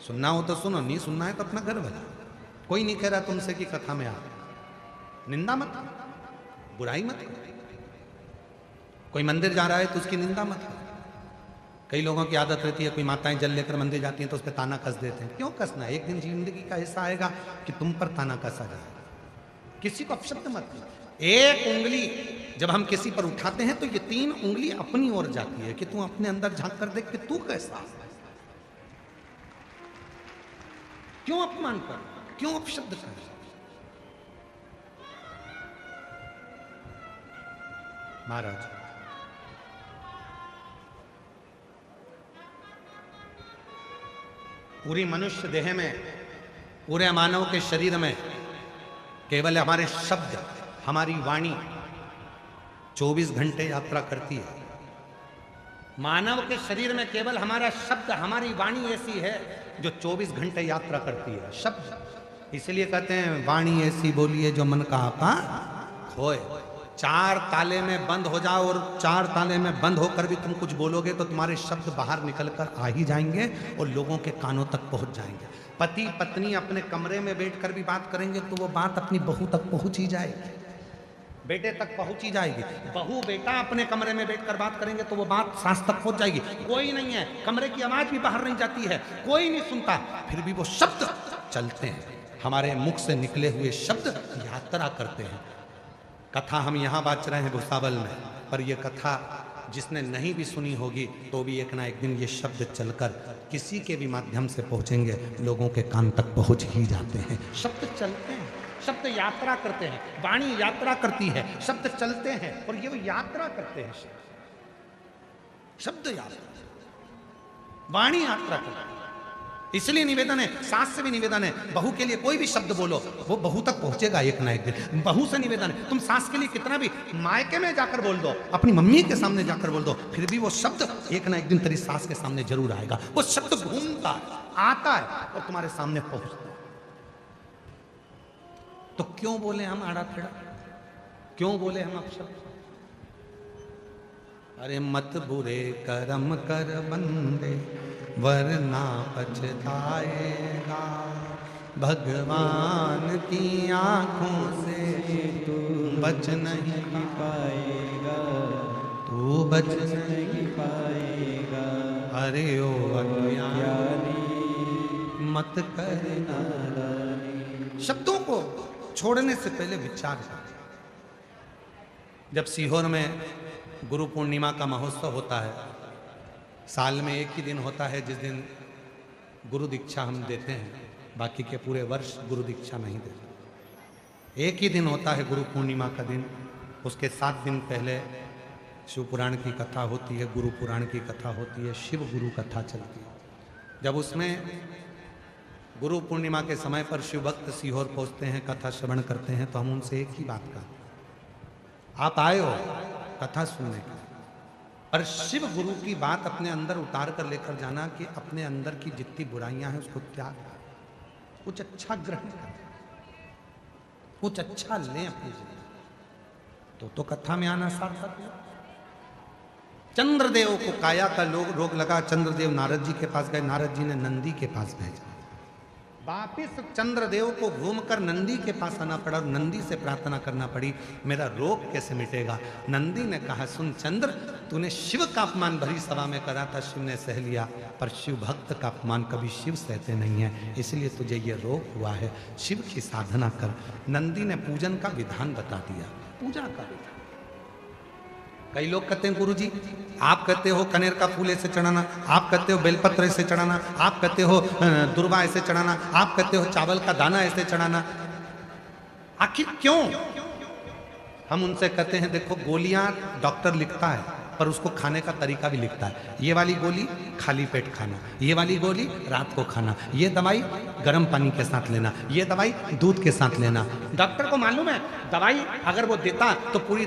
सुनना हो तो सुनो, नहीं सुनना है तो अपना घर बजा। कोई नहीं कह रहा तुमसे कि कथा में आ, निंदा मत करो, बुराई मत करो। कोई मंदिर जा रहा है तो उसकी निंदा मत करो। कई लोगों की आदत रहती है, कोई माताएं जल लेकर मंदिर जाती हैं तो उस पर ताना कस देते हैं। क्यों कसना है? एक दिन जिंदगी का ऐसा आएगा कि तुम पर ताना कसा जाएगा। किसी को अपशब्द मत करो। एक उंगली जब हम किसी पर उठाते हैं तो ये 3 उंगली अपनी ओर जाती है कि तू अपने अंदर झांक कर देख कि तू कैसा, क्यों अपमान कर, क्यों अपशब्द कर। महाराज पूरी मनुष्य देह में, पूरे मानव के शरीर में केवल हमारे शब्द, हमारी वाणी 24 घंटे यात्रा करती है। मानव के शरीर में केवल हमारा शब्द, हमारी वाणी ऐसी है जो 24 घंटे यात्रा करती है। शब्द, इसलिए कहते हैं वाणी ऐसी बोलिए जो मन का आपा खोए। 4 ताले में बंद हो जाओ और 4 ताले में बंद होकर भी तुम कुछ बोलोगे तो तुम्हारे शब्द बाहर निकल कर आ ही जाएंगे और लोगों के कानों तक पहुंच जाएंगे। पति पत्नी अपने कमरे में बैठकर भी बात करेंगे तो वो बात अपनी बहू तक पहुंच ही जाएगी, बेटे तक पहुंच ही जाएगी। बहू बेटा अपने कमरे में बैठकर बात करेंगे तो वो बात सास तक पहुंच जाएगी। कोई नहीं है, कमरे की आवाज भी बाहर नहीं जाती है, कोई नहीं सुनता, फिर भी वो शब्द चलते हैं। हमारे मुख से निकले हुए शब्द यात्रा करते हैं। कथा हम यहाँ बाँच रहे हैं भुसावल में, पर यह कथा जिसने नहीं भी सुनी होगी तो भी एक ना एक दिन ये शब्द चलकर किसी के भी माध्यम से पहुंचेंगे, लोगों के कान तक पहुंच ही जाते हैं। शब्द चलते हैं, शब्द यात्रा करते हैं, वाणी यात्रा करती है, शब्द चलते हैं और ये वो यात्रा करते हैं। शब्द यात्रा, वाणी यात्रा करती है। इसलिए निवेदन है, सास से भी निवेदन है, बहू के लिए कोई भी शब्द बोलो वो बहू तक पहुंचेगा एक ना एक दिन। बहू से निवेदन है, तुम सास के लिए कितना भी मायके में जाकर बोल दो, अपनी मम्मी के सामने जाकर बोल दो, फिर भी वो शब्द एक ना एक दिन तेरी सास के सामने जरूर आएगा। वो शब्द घूमता है, आता है और तुम्हारे सामने पहुंचता है। तो क्यों बोले हम आड़ा टेढ़ा, क्यों बोले हम अपशब्द? अरे मत बुरे कर्म कर बंदे वरना पछताएगा, भगवान की आंखों से तू बच नहीं पाएगा, तू बच नहीं पाएगा। अरे ओ अज्ञानी मत करना। शब्दों को छोड़ने से पहले विचार कर। जब सीहोर में गुरु पूर्णिमा का महोत्सव होता है, साल में एक ही दिन होता है जिस दिन गुरु दीक्षा हम देते हैं, बाकी के पूरे वर्ष गुरु दीक्षा नहीं देते। एक ही दिन होता है गुरु पूर्णिमा का दिन, उसके 7 दिन पहले शिव पुराण की कथा होती है, गुरु पुराण की कथा होती है, शिव गुरु कथा चलती है। जब उसमें गुरु पूर्णिमा के समय पर शिव भक्त सीहोर पहुँचते हैं, कथा श्रवण करते हैं, तो हम उनसे एक ही बात कहते हैं, आप आए हो कथा सुनने के, और शिव गुरु की बात अपने अंदर उतार कर लेकर जाना कि अपने अंदर की जितनी बुराइयां हैं उसको त्याग कर, कुछ अच्छा ग्रहण कर, कुछ अच्छा लें अपनी जिंदगी। तो कथा में आना सार्थक है। चंद्रदेव को काया का रोग लगा, चंद्रदेव नारद जी के पास गए, नारद जी ने नंदी के पास भेजा। वापिस चंद्रदेव को घूमकर नंदी के पास आना पड़ा और नंदी से प्रार्थना करना पड़ी, मेरा रोग कैसे मिटेगा। नंदी ने कहा, सुन चंद्र, तूने शिव का अपमान भरी सभा में करा था, शिव ने सह लिया, पर शिव भक्त का अपमान कभी शिव सहते नहीं है, इसलिए तुझे ये रोग हुआ है, शिव की साधना कर। नंदी ने पूजन का विधान बता दिया, पूजा का विधान। कई लोग कहते हैं गुरुजी आप कहते हो कनेर का फूल ऐसे चढ़ाना, आप कहते हो बेलपत्र ऐसे चढ़ाना, आप कहते हो दुर्वा ऐसे चढ़ाना, आप कहते हो चावल का दाना ऐसे चढ़ाना, आखिर क्यों? हम उनसे कहते हैं देखो, गोलियां डॉक्टर लिखता है पर उसको खाने का तरीका भी लिखता है। ये वाली गोली खाली पेट खाना, ये वाली गोली रात को खाना, ये दवाई गर्म पानी के साथ लेना, ये दवाई दूध के साथ लेना। डॉक्टर को मालूम है दवाई अगर वो देता तो पूरी